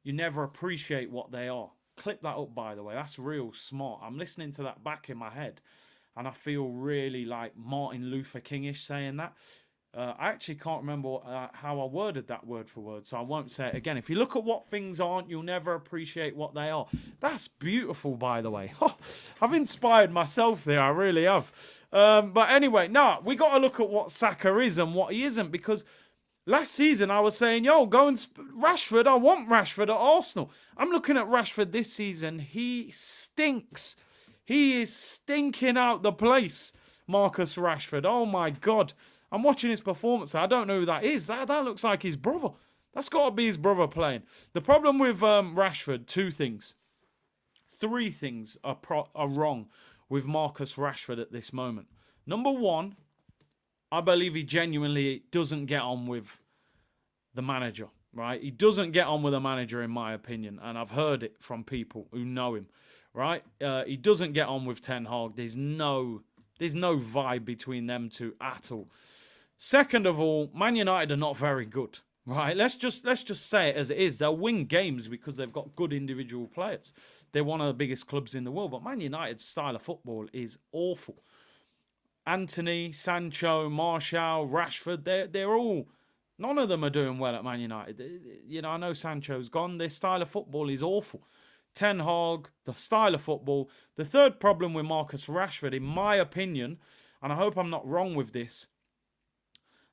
you never appreciate what they are. Clip that up, by the way. That's real smart. I'm listening to that back in my head, and I feel really like Martin Luther King-ish saying that. I actually can't remember how I worded that word for word, so I won't say it again. If you look at what things aren't, you'll never appreciate what they are. That's beautiful, by the way. I've inspired myself there, I really have. But anyway, no, we got to look at what Saka is and what he isn't, because last season I was saying, yo, go and Rashford, I want Rashford at Arsenal. I'm looking at Rashford this season. He stinks. He is stinking out the place, Marcus Rashford. Oh, my God. I'm watching his performance. I don't know who that is. That looks like his brother. That's got to be his brother playing. The problem with Rashford, three things are wrong with Marcus Rashford at this moment. Number one, I believe he genuinely doesn't get on with the manager, right? He doesn't get on with the manager, in my opinion, and I've heard it from people who know him, right? He doesn't get on with Ten Hag. There's no vibe between them two at all. Second of all, Man United are not very good, right? Let's just say it as it is. They'll win games because they've got good individual players. They're one of the biggest clubs in the world, but Man United's style of football is awful. Anthony, Sancho, Martial, Rashford, they're all, none of them are doing well at Man United. You know, I know Sancho's gone. Their style of football is awful. Ten Hag, the style of football. The third problem with Marcus Rashford, in my opinion, and I hope I'm not wrong with this,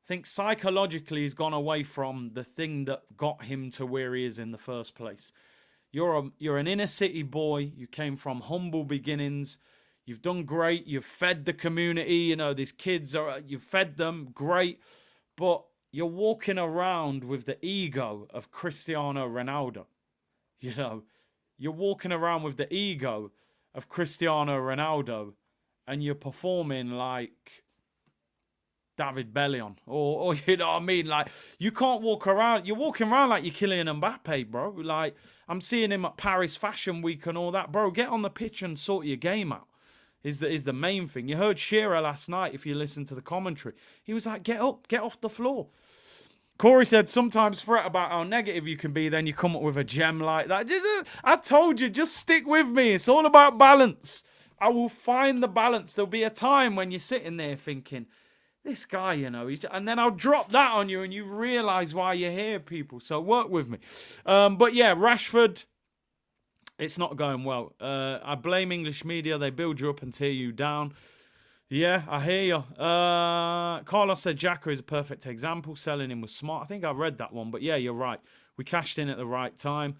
I think psychologically he's gone away from the thing that got him to where he is in the first place. You're an inner city boy. You came from humble beginnings. You've done great. You've fed the community. You know, these kids you've fed them great, but you're walking around with the ego of Cristiano Ronaldo. You know, you're walking around with the ego of Cristiano Ronaldo, and you're performing like David Bellion, or you know what I mean? Like, you can't walk around. You're walking around like you're Kylian Mbappe, bro. Like, I'm seeing him at Paris Fashion Week and all that, bro. Get on the pitch and sort your game out. Is the main thing. You heard Shearer last night. If you listen to the commentary, he was like, "Get up, get off the floor." Corey said, sometimes fret about how negative you can be, then you come up with a gem like that. I told you, just stick with me. It's all about balance. I will find the balance. There'll be a time when you're sitting there thinking, this guy, you know, and then I'll drop that on you and you realise why you're here, people. So work with me. But yeah, Rashford, it's not going well. I blame English media. They build you up and tear you down. Yeah, I hear you. Carlos said Xhaka is a perfect example. Selling him was smart. I think I read that one. But yeah, you're right. We cashed in at the right time.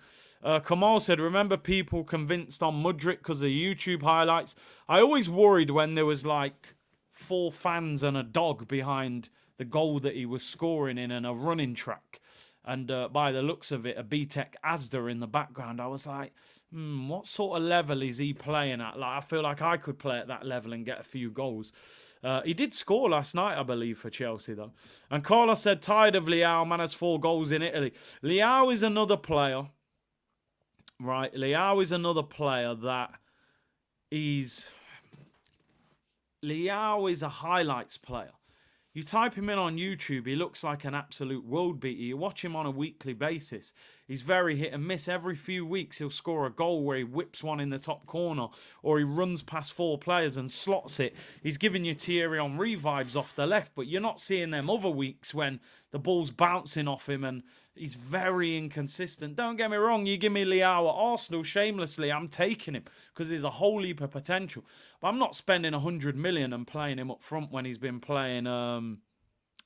Kamal said, remember people convinced on Mudryk because of the YouTube highlights? I always worried when there was like 4 fans and a dog behind the goal that he was scoring in and a running track. And by the looks of it, a BTEC Asda in the background. I was like, what sort of level is he playing at? Like, I feel like I could play at that level and get a few goals. He did score last night, I believe, for Chelsea, though. And Carlos said, tired of Leao, man has 4 goals in Italy. Leao is another player, right? Leao is another player that Leao is a highlights player. You type him in on YouTube, he looks like an absolute world beater. You watch him on a weekly basis. He's very hit and miss. Every few weeks he'll score a goal where he whips one in the top corner or he runs past 4 players and slots it. He's giving you Thierry Henry vibes off the left, but you're not seeing them other weeks when the ball's bouncing off him and he's very inconsistent. Don't get me wrong, you give me Leao at Arsenal shamelessly, I'm taking him because there's a whole heap of potential. But I'm not spending 100 million and playing him up front when he's been playing,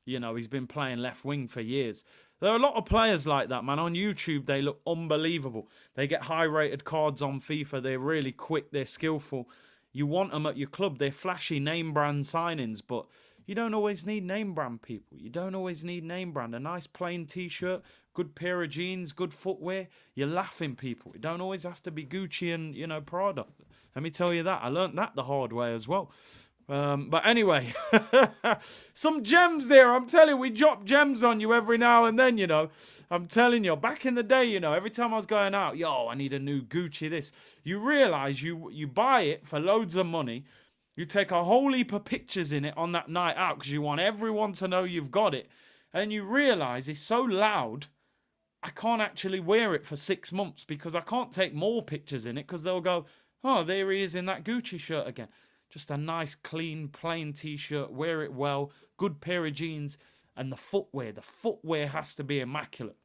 he's been playing left wing for years. There are a lot of players like that, man. On YouTube, they look unbelievable. They get high-rated cards on FIFA. They're really quick. They're skillful. You want them at your club. They're flashy name brand signings, but you don't always need name brand people. You don't always need name brand. A nice plain T-shirt, good pair of jeans, good footwear. You're laughing people. You don't always have to be Gucci and, Prada. Let me tell you that. I learned that the hard way as well. But anyway, some gems there. I'm telling you, we drop gems on you every now and then, I'm telling you, back in the day, every time I was going out, I need a new Gucci this. You realise you buy it for loads of money. You take a whole heap of pictures in it on that night out because you want everyone to know you've got it. And you realise it's so loud, I can't actually wear it for 6 months because I can't take more pictures in it because they'll go, oh, there he is in that Gucci shirt again. Just a nice, clean, plain T-shirt. Wear it well. Good pair of jeans. And the footwear. The footwear has to be immaculate.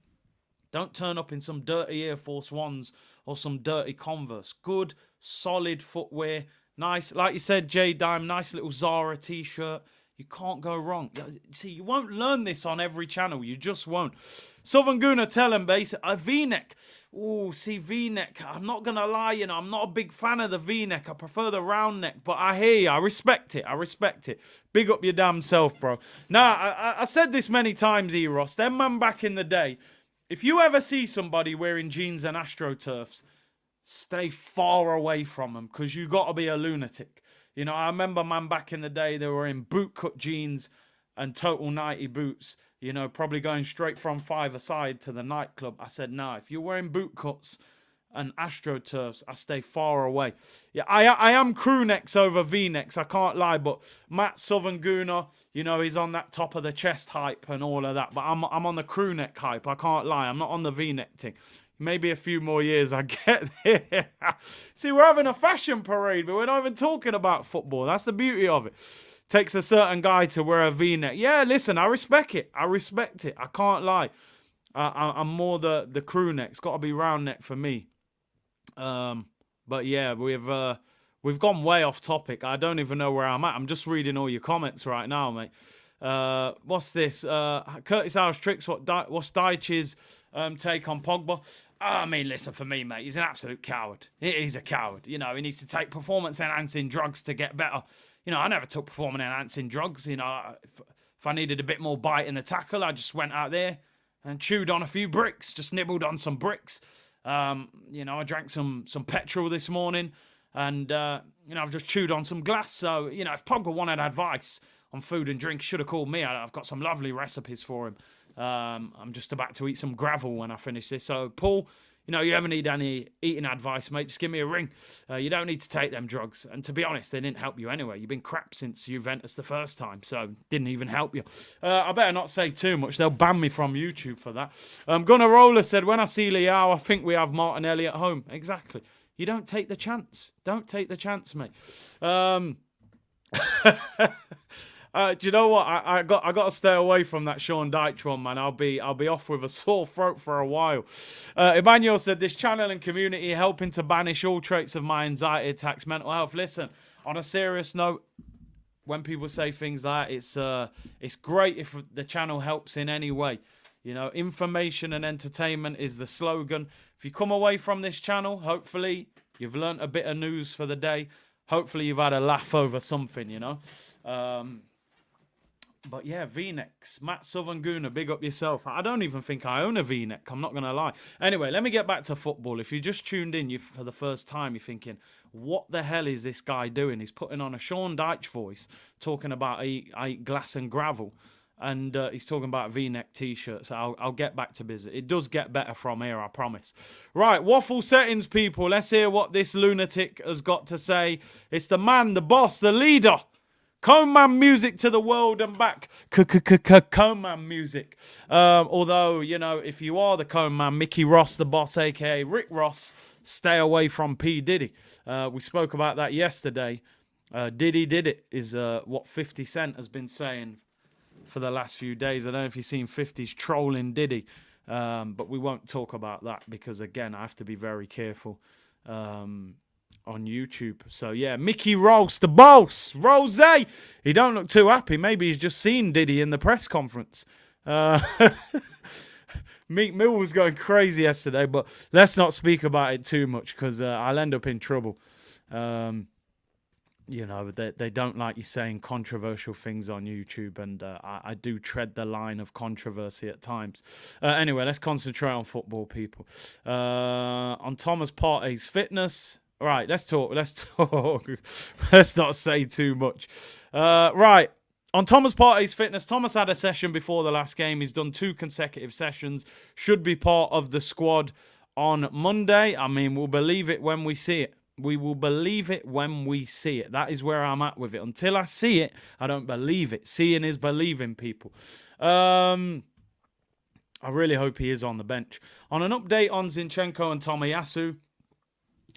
Don't turn up in some dirty Air Force Ones or some dirty Converse. Good, solid footwear. Nice, like you said, J-Dime, nice little Zara T-shirt. You can't go wrong. See, you won't learn this on every channel. You just won't. Southern Guna, tell him, base. A V-neck. Oh, see, V-neck. I'm not going to lie, I'm not a big fan of the V-neck. I prefer the round neck. But I hear you. I respect it. Big up your damn self, bro. Nah, I said this many times, Eros. Them man back in the day, if you ever see somebody wearing jeans and AstroTurfs, stay far away from them because you got to be a lunatic. I remember, man, back in the day, they were in bootcut jeans and total 90 boots, probably going straight from five-a-side to the nightclub. I said, no, if you're wearing boot cuts and AstroTurfs, I stay far away. Yeah, I am crew necks over V-necks, I can't lie, but Matt Southern Gooner, he's on that top of the chest hype and all of that, but I'm on the crew neck hype, I can't lie, I'm not on the V-neck thing. Maybe a few more years I get there. See, we're having a fashion parade, but we're not even talking about football. That's the beauty of it. Takes a certain guy to wear a V-neck. Yeah, listen, I respect it. I can't lie. I'm more the crew neck. It's got to be round neck for me. But yeah, we've gone way off topic. I don't even know where I'm at. I'm just reading all your comments right now, mate. What's this? Curtis House Tricks. What's Dyche's take on Pogba? I mean, listen, for me, mate, he's an absolute coward. He's a coward. He needs to take performance-enhancing drugs to get better. I never took performance-enhancing drugs. If I needed a bit more bite in the tackle, I just went out there and chewed on a few bricks, just nibbled on some bricks. I drank some petrol this morning and, I've just chewed on some glass. So, if Pogba wanted advice on food and drink, should have called me. I've got some lovely recipes for him. I'm just about to eat some gravel when I finish this. So, Paul, you ever need any eating advice, mate, just give me a ring. You don't need to take them drugs. And to be honest, they didn't help you anyway. You've been crap since Juventus the first time, so didn't even help you. I better not say too much. They'll ban me from YouTube for that. Gunnar Roller said, when I see Leao, I think we have Martinelli at home. Exactly. You don't take the chance. Don't take the chance, mate. Do you know what? I got to stay away from that Sean Dyche one, man. I'll be off with a sore throat for a while. Emmanuel said, this channel and community helping to banish all traits of my anxiety attacks, mental health. Listen, on a serious note, when people say things like that, it's great if the channel helps in any way. Information and entertainment is the slogan. If you come away from this channel, hopefully you've learnt a bit of news for the day. Hopefully you've had a laugh over something, But yeah, V-necks. Matt Southern Gooner, big up yourself. I don't even think I own a V-neck. I'm not going to lie. Anyway, let me get back to football. If you just tuned in for the first time, you're thinking, what the hell is this guy doing? He's putting on a Sean Dyche voice, talking about I eat glass and gravel. And he's talking about V-neck T-shirts. I'll get back to business. It does get better from here, I promise. Right, waffle settings, people. Let's hear what this lunatic has got to say. It's the man, the boss, the leader. Coleman music to the world and back. Coleman music. Although, you know, if you are the Coleman, Mickey Ross, the boss, a.k.a. Rick Ross, stay away from P. Diddy. We spoke about that yesterday. Diddy did it is what 50 Cent has been saying for the last few days. I don't know if you've seen 50's trolling Diddy. But we won't talk about that because, again, I have to be very careful on YouTube. So, yeah, Mickey Ross, the boss, Rose. He don't look too happy. Maybe he's just seen Diddy in the press conference. Meek Mill was going crazy yesterday, but let's not speak about it too much because I'll end up in trouble. You know, they don't like you saying controversial things on YouTube, and I do tread the line of controversy at times. Anyway, let's concentrate on football, people. On Thomas Partey's fitness. All right, let's talk. Let's not say too much. Right, on Thomas Partey's fitness, Thomas had a session before the last game. He's done 2 consecutive sessions. Should be part of the squad on Monday. I mean, we'll believe it when we see it. We will believe it when we see it. That is where I'm at with it. Until I see it, I don't believe it. Seeing is believing, people. I really hope he is on the bench. On an update on Zinchenko and Tomiyasu,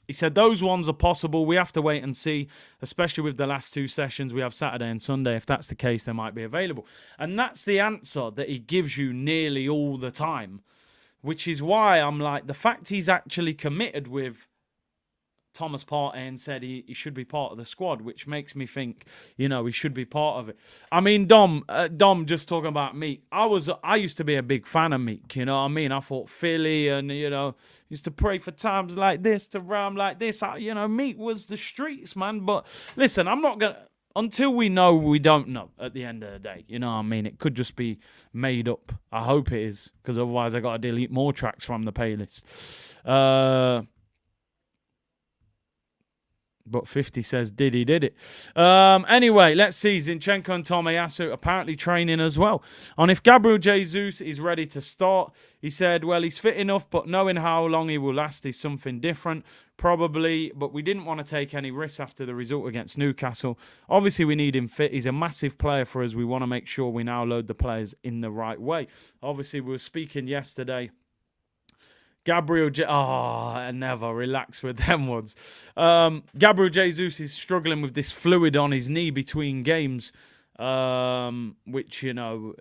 he said those ones are possible. We have to wait and see, especially with the last 2 sessions. We have Saturday and Sunday. If that's the case, they might be available. And that's the answer that he gives you nearly all the time, which is why I'm like, the fact he's actually committed with Thomas Partey and said he should be part of the squad, which makes me think, you know, he should be part of it. I mean, Dom, just talking about Meek. I used to be a big fan of Meek, you know what I mean? I thought Philly and, you know, used to pray for times like this, to rhyme like this. You know, Meek was the streets, man. But listen, I'm not going to, until we know, we don't know at the end of the day. You know what I mean? It could just be made up. I hope it is, because otherwise I got to delete more tracks from the playlist. But 50 says Diddy did it. Anyway, let's see. Zinchenko and Tomiyasu apparently training as well. On if Gabriel Jesus is ready to start, he said, well, he's fit enough, but knowing how long he will last is something different. Probably, but we didn't want to take any risks after the result against Newcastle. Obviously, we need him fit. He's a massive player for us. We want to make sure we now load the players in the right way. Obviously, we were speaking yesterday. Gabriel, I never relax with them ones. Gabriel Jesus is struggling with this fluid on his knee between games, which, you know,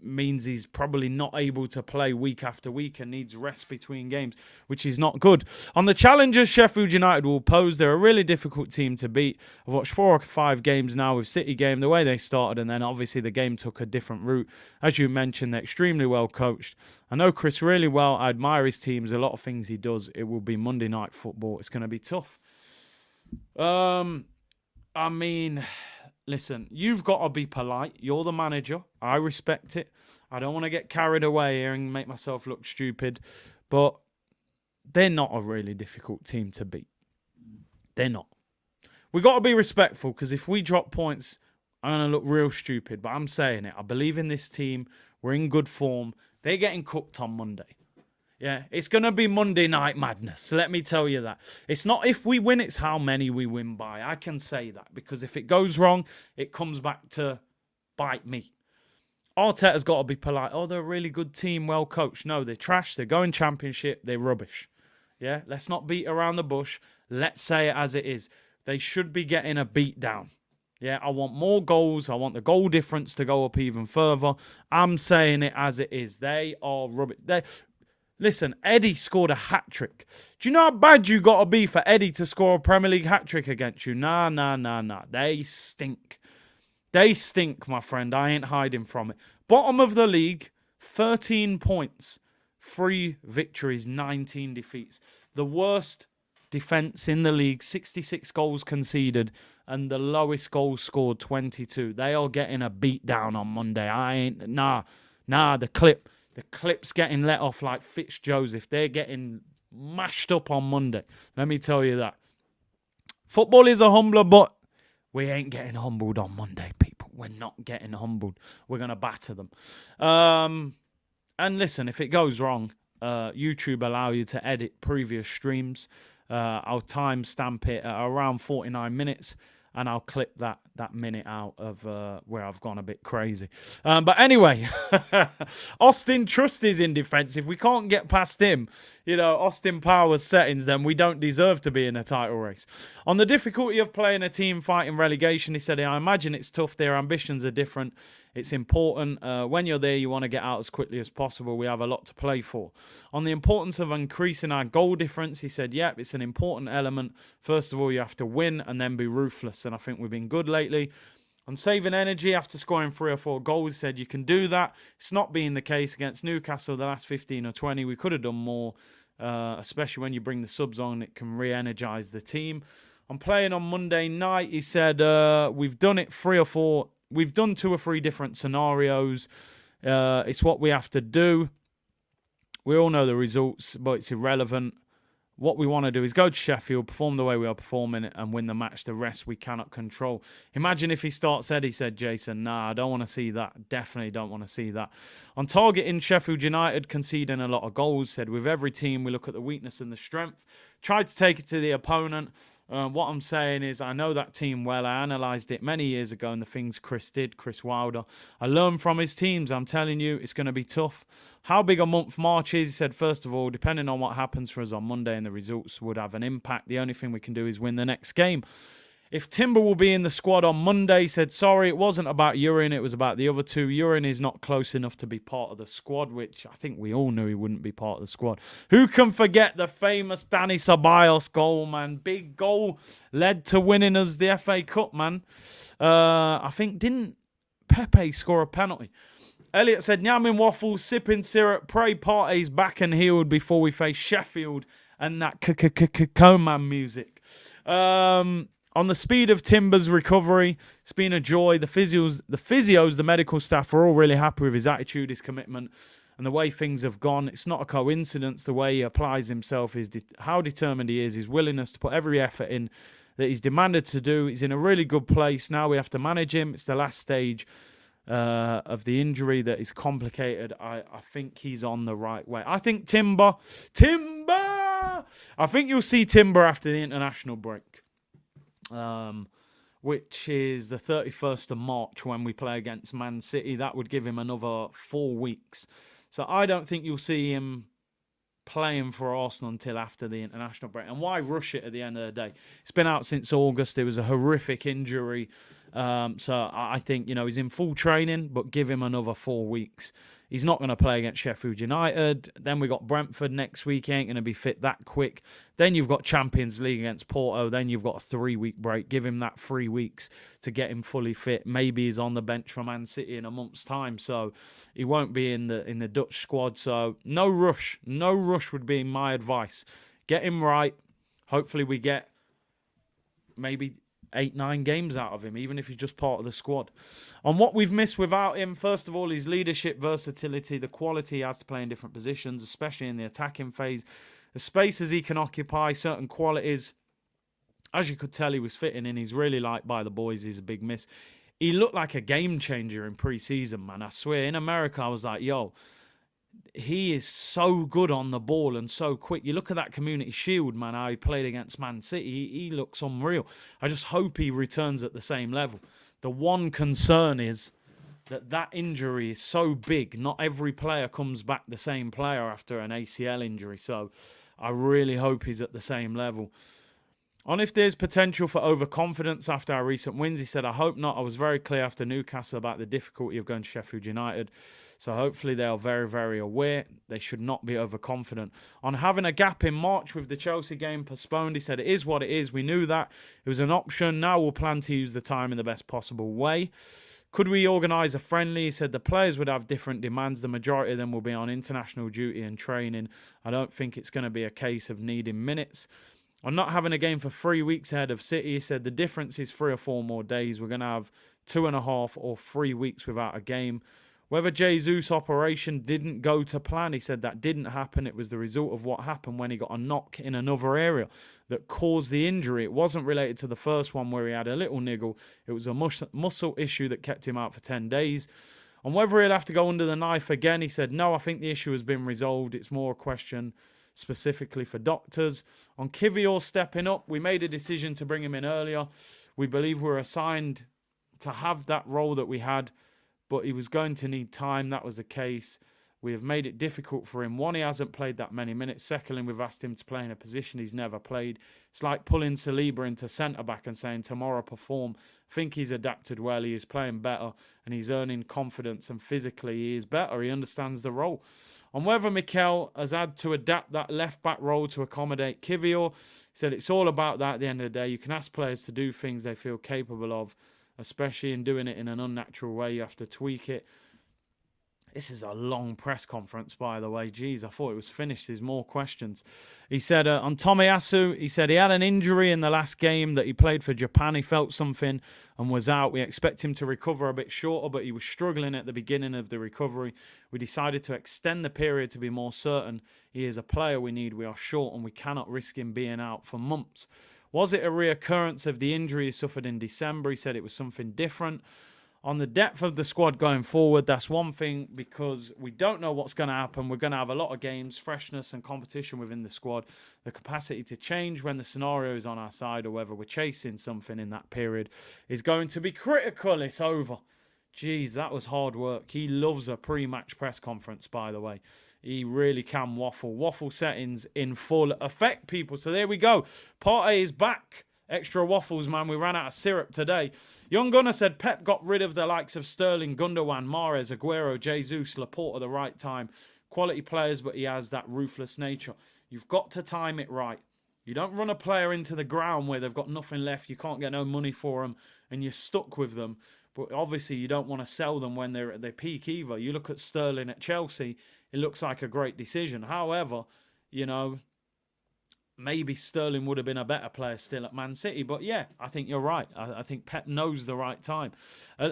means he's probably not able to play week after week and needs rest between games, which is not good. On the challengers, Sheffield United will pose. They're a really difficult team to beat. I've watched 4 or 5 games now with City game, the way they started, and then obviously the game took a different route. As you mentioned, they're extremely well coached. I know Chris really well. I admire his teams, a lot of things he does. It will be Monday Night Football. It's going to be tough. I mean, listen, you've got to be polite. You're the manager. I respect it. I don't want to get carried away here and make myself look stupid. But they're not a really difficult team to beat. They're not. We've got to be respectful, because if we drop points, I'm going to look real stupid. But I'm saying it. I believe in this team. We're in good form. They're getting cooked on Monday. Yeah, it's going to be Monday Night Madness. Let me tell you that. It's not if we win, it's how many we win by. I can say that, because if it goes wrong, it comes back to bite me. Arteta's got to be polite. Oh, they're a really good team, well coached. No, they're trash. They're going championship. They're rubbish. Yeah, let's not beat around the bush. Let's say it as it is. They should be getting a beat down. Yeah, I want more goals. I want the goal difference to go up even further. I'm saying it as it is. They are rubbish. Listen, Eddie scored a hat-trick. Do you know how bad you got to be for Eddie to score a Premier League hat-trick against you? Nah. They stink. They stink, my friend. I ain't hiding from it. Bottom of the league, 13 points. 3 victories, 19 defeats. The worst defence in the league, 66 goals conceded, and the lowest goals scored, 22. They are getting a beat down on Monday. The clip's getting let off like Fitzjoseph. They're getting mashed up on Monday. Let me tell you that. Football is a humbler, but we ain't getting humbled on Monday, people. We're not getting humbled. We're going to batter them. And listen, if it goes wrong, YouTube allow you to edit previous streams. I'll timestamp it at around 49 minutes. and I'll clip that minute out of where I've gone a bit crazy. But anyway, Austin Trust is in defence. If we can't get past him, Austin Powers settings, then we don't deserve to be in a title race. On the difficulty of playing a team fighting relegation, he said, I imagine it's tough. Their ambitions are different. It's important. When you're there, you want to get out as quickly as possible. We have a lot to play for. On the importance of increasing our goal difference, he said, it's an important element. First of all, you have to win and then be ruthless. And I think we've been good lately. On saving energy after scoring 3 or 4 goals, he said you can do that. It's not being the case against Newcastle the last 15 or 20. We could have done more, especially when you bring the subs on. It can re-energise the team. On playing on Monday night, he said we've done it 3 or 4. We've done 2 or 3 different scenarios. It's what we have to do. We all know the results, but it's irrelevant. What we want to do is go to Sheffield, perform the way we are performing and win the match. The rest we cannot control. Imagine if he starts Eddie, said Jason. Nah, I don't want to see that. Definitely don't want to see that. On targeting Sheffield United, conceding a lot of goals, said with every team we look at the weakness and the strength. Tried to take it to the opponent. What I'm saying is I know that team well. I analysed it many years ago and the things Chris did, Chris Wilder. I learned from his teams. I'm telling you, it's going to be tough. How big a month March is, he said, first of all, depending on what happens for us on Monday and the results would have an impact. The only thing we can do is win the next game. If Timber will be in the squad on Monday, he said, sorry, it wasn't about Urin, it was about the other 2. Urin is not close enough to be part of the squad, which I think we all knew he wouldn't be part of the squad. Who can forget the famous Dani Ceballos goal, man? Big goal led to winning us the FA Cup, man. I think, didn't Pepe score a penalty? Elliot said, Nyamin waffles, sipping syrup, pray Partey's back and healed before we face Sheffield and that Coman music. On the speed of Timber's recovery, it's been a joy. The physios, the medical staff are all really happy with his attitude, his commitment, and the way things have gone. It's not a coincidence the way he applies himself, how determined he is, his willingness to put every effort in that he's demanded to do. He's in a really good place. Now we have to manage him. It's the last stage of the injury that is complicated. I think he's on the right way. I think Timber! I think you'll see Timber after the international break. Which is the 31st of March when we play against Man City. That would give him another 4 weeks. So I don't think you'll see him playing for Arsenal until after the international break. And why rush it at the end of the day? It's been out since August. It was a horrific injury. So I think, he's in full training, but give him another 4 weeks. He's not going to play against Sheffield United. Then we got Brentford next week. He ain't going to be fit that quick. Then you've got Champions League against Porto. Then you've got a 3-week break. Give him that 3 weeks to get him fully fit. Maybe he's on the bench for Man City in a month's time. So he won't be in the Dutch squad. So no rush. No rush would be my advice. Get him right. Hopefully we get maybe 8-9 games out of him, even if he's just part of the squad. On what we've missed without him, first of all, his leadership, versatility, the quality he has to play in different positions, especially in the attacking phase, the spaces he can occupy, certain qualities. As you could tell, he was fitting in. He's really liked by the boys. He's a big miss. He looked like a game changer in pre-season, man. I swear, in America, I was like, yo, he is so good on the ball and so quick. You look at that Community Shield, man, how he played against Man City. He looks unreal. I just hope he returns at the same level. The one concern is that injury is so big. Not every player comes back the same player after an ACL injury. So I really hope he's at the same level. On if there's potential for overconfidence after our recent wins, he said, I hope not. I was very clear after Newcastle about the difficulty of going to Sheffield United. So hopefully they are very, very aware. They should not be overconfident. On having a gap in March with the Chelsea game postponed, he said, it is what it is. We knew that. It was an option. Now we'll plan to use the time in the best possible way. Could we organise a friendly? He said the players would have different demands. The majority of them will be on international duty and training. I don't think it's going to be a case of needing minutes. On not having a game for 3 weeks ahead of City, he said the difference is 3 or 4 more days. We're going to have 2.5 or 3 weeks without a game. Whether Jesus' operation didn't go to plan, he said that didn't happen. It was the result of what happened when he got a knock in another area that caused the injury. It wasn't related to the first one where he had a little niggle. It was a muscle issue that kept him out for 10 days. On whether he'll have to go under the knife again, he said, no, I think the issue has been resolved. It's more a question specifically for doctors. On Kivior stepping up, we made a decision to bring him in earlier. We believe we're assigned to have that role that we had, but he was going to need time. That was the case. We have made it difficult for him. One, he hasn't played that many minutes. Secondly, we've asked him to play in a position he's never played. It's like pulling Saliba into centre-back and saying, tomorrow perform. I think he's adapted well. He is playing better and he's earning confidence, and physically he is better. He understands the role. On whether Mikel has had to adapt that left-back role to accommodate Kivior, he said it's all about that at the end of the day. You can ask players to do things they feel capable of, especially in doing it in an unnatural way. You have to tweak it. This is a long press conference, by the way. Jeez, I thought it was finished. There's more questions. He said on Tomiyasu, he said he had an injury in the last game that he played for Japan. He felt something and was out. We expect him to recover a bit shorter, but he was struggling at the beginning of the recovery. We decided to extend the period to be more certain. He is a player we need. We are short and we cannot risk him being out for months. Was it a reoccurrence of the injury he suffered in December? He said it was something different. On the depth of the squad going forward, that's one thing, because we don't know what's going to happen. We're going to have a lot of games, freshness and competition within the squad. The capacity to change when the scenario is on our side or whether we're chasing something in that period is going to be critical. It's over. Jeez, that was hard work. He loves a pre-match press conference, by the way. He really can waffle. Waffle settings in full effect, people. So there we go. Partey is back. Extra waffles, man. We ran out of syrup today. Young Gunner said Pep got rid of the likes of Sterling, Gundogan, Mahrez, Aguero, Jesus, Laporte at the right time. Quality players, but he has that ruthless nature. You've got to time it right. You don't run a player into the ground where they've got nothing left. You can't get no money for them and you're stuck with them. But obviously you don't want to sell them when they're at their peak either. You look at Sterling at Chelsea, it looks like a great decision. However, you know, maybe Sterling would have been a better player still at Man City. But yeah, I think you're right. I think Pep knows the right time.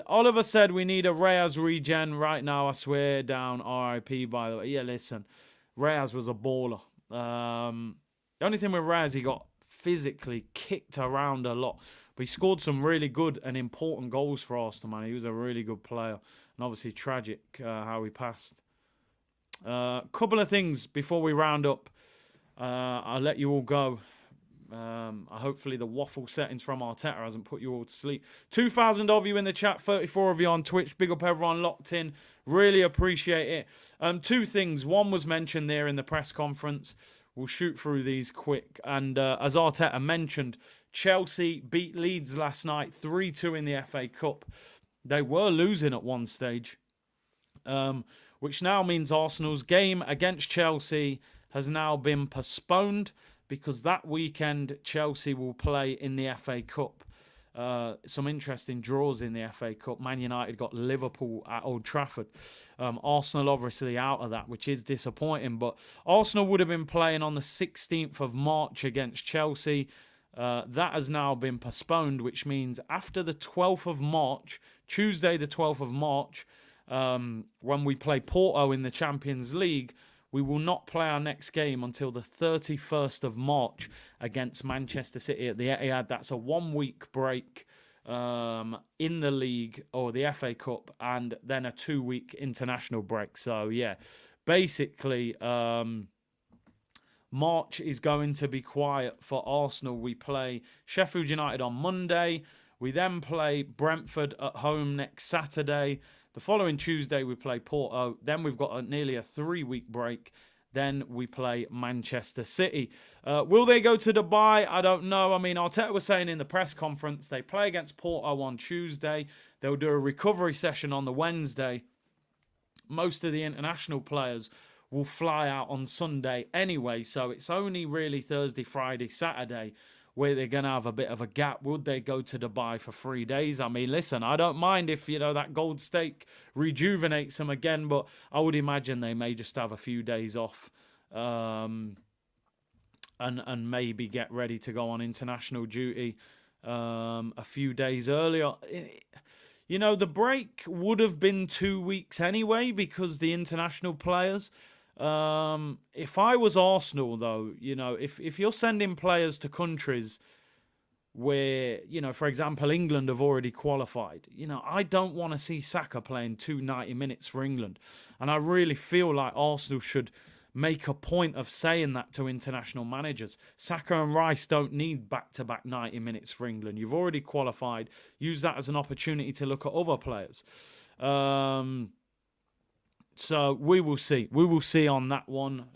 Oliver said we need a Reyes regen right now. I swear down. RIP, by the way. Yeah, listen. Reyes was a baller. The only thing with Reyes, he got physically kicked around a lot. But he scored some really good and important goals for Arsenal, man. He was a really good player. And obviously tragic how he passed. Couple of things before we round up. I'll let you all go. Hopefully the waffle settings from Arteta hasn't put you all to sleep. 2,000 of you in the chat, 34 of you on Twitch. Big up everyone locked in. Really appreciate it. Two things. One was mentioned there in the press conference. We'll shoot through these quick. And as Arteta mentioned, Chelsea beat Leeds last night 3-2 in the FA Cup. They were losing at one stage, which now means Arsenal's game against Chelsea has now been postponed because that weekend Chelsea will play in the FA Cup. Some interesting draws in the FA Cup. Man United got Liverpool at Old Trafford. Arsenal obviously out of that, which is disappointing. But Arsenal would have been playing on the 16th of March against Chelsea. That has now been postponed, which means after the 12th of March, Tuesday the 12th of March, when we play Porto in the Champions League, we will not play our next game until the 31st of March against Manchester City at the Etihad. That's a 1 week break in the league or the FA Cup, and then a 2 week international break. So, yeah, basically, March is going to be quiet for Arsenal. We play Sheffield United on Monday. We then play Brentford at home next Saturday. The following Tuesday, we play Porto. Then we've got nearly a 3 week break. Then we play Manchester City. Will they go to Dubai? I don't know. I mean, Arteta was saying in the press conference, they play against Porto on Tuesday. They'll do a recovery session on the Wednesday. Most of the international players will fly out on Sunday anyway. So it's only really Thursday, Friday, Saturday where they're going to have a bit of a gap. Would they go to Dubai for 3 days? I mean, listen, I don't mind if, you know, that gold stake rejuvenates them again, but I would imagine they may just have a few days off and maybe get ready to go on international duty a few days earlier. You know, the break would have been 2 weeks anyway because the international players... if I was Arsenal, though, you know, if you're sending players to countries where, you know, for example, England have already qualified, you know, I don't want to see Saka playing 90 minutes for England. And I really feel like Arsenal should make a point of saying that to international managers. Saka and Rice don't need back-to-back 90 minutes for England. You've already qualified. Use that as an opportunity to look at other players. So we will see. We will see on that one.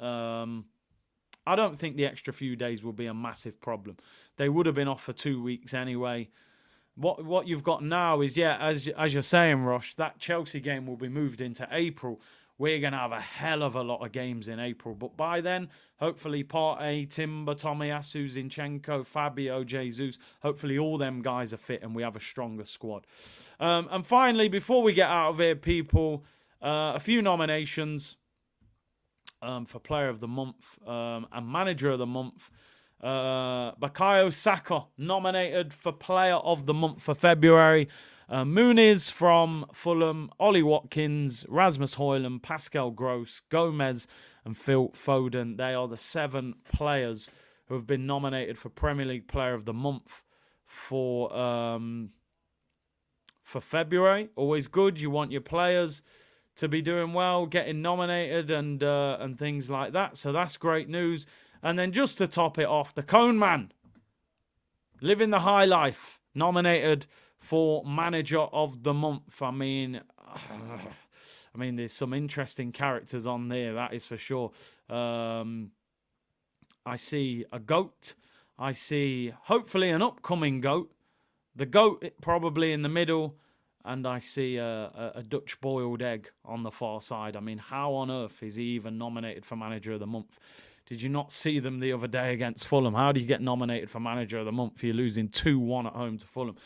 I don't think the extra few days will be a massive problem. They would have been off for 2 weeks anyway. What you've got now is, yeah, as you're saying, Rosh, that Chelsea game will be moved into April. We're going to have a hell of a lot of games in April. But by then, hopefully Partey, Timber, Tomiyasu, Zinchenko, Fabio, Jesus, hopefully all them guys are fit and we have a stronger squad. And finally, before we get out of here, people, a few nominations for Player of the Month and Manager of the Month. Bukayo Saka nominated for Player of the Month for February. Muniz from Fulham, Ollie Watkins, Rasmus Højlund, Pascal Gross, Gomez and Phil Foden. They are the 7 players who have been nominated for Premier League Player of the Month for February. Always good. You want your players to be doing well, getting nominated and things like that. So that's great news. And then just to top it off, the Cone Man, living the high life, nominated for Manager of the Month. I mean, there's some interesting characters on there, that is for sure. I see a GOAT. I see, hopefully, an upcoming GOAT. The GOAT probably in the middle. And I see a Dutch boiled egg on the far side. I mean, how on earth is he even nominated for Manager of the Month? Did you not see them the other day against Fulham? How do you get nominated for Manager of the Month? You're losing 2-1 at home to Fulham.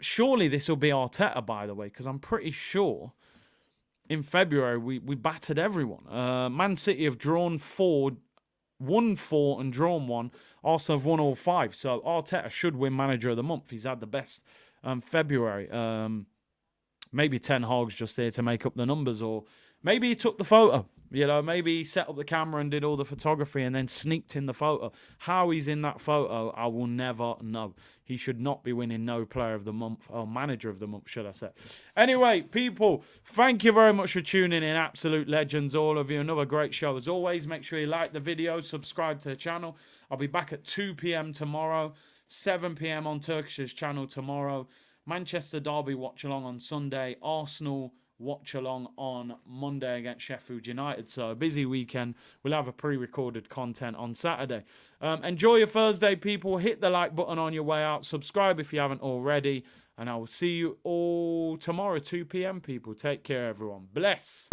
Surely this will be Arteta, by the way, because I'm pretty sure in February we battered everyone. Man City have drawn 4, won 4 and drawn 1. Arsenal have won all 5. So Arteta should win Manager of the Month. He's had the best February. Maybe Ten Hag's just there to make up the numbers, or maybe he took the photo. You know, maybe he set up the camera and did all the photography and then sneaked in the photo. How he's in that photo, I will never know. He should not be winning no Player of the Month, or Manager of the Month, should I say. Anyway, people, thank you very much for tuning in. Absolute legends, all of you. Another great show. As always, make sure you like the video, subscribe to the channel. I'll be back at 2 p.m. tomorrow, 7 p.m. on Turkish's channel tomorrow. Manchester Derby watch along on Sunday. Arsenal watch along on Monday against Sheffield United. So a busy weekend. We'll have a pre-recorded content on Saturday. Enjoy your Thursday, people. Hit the like button on your way out. Subscribe if you haven't already. And I will see you all tomorrow, 2 p.m, people. Take care, everyone. Bless.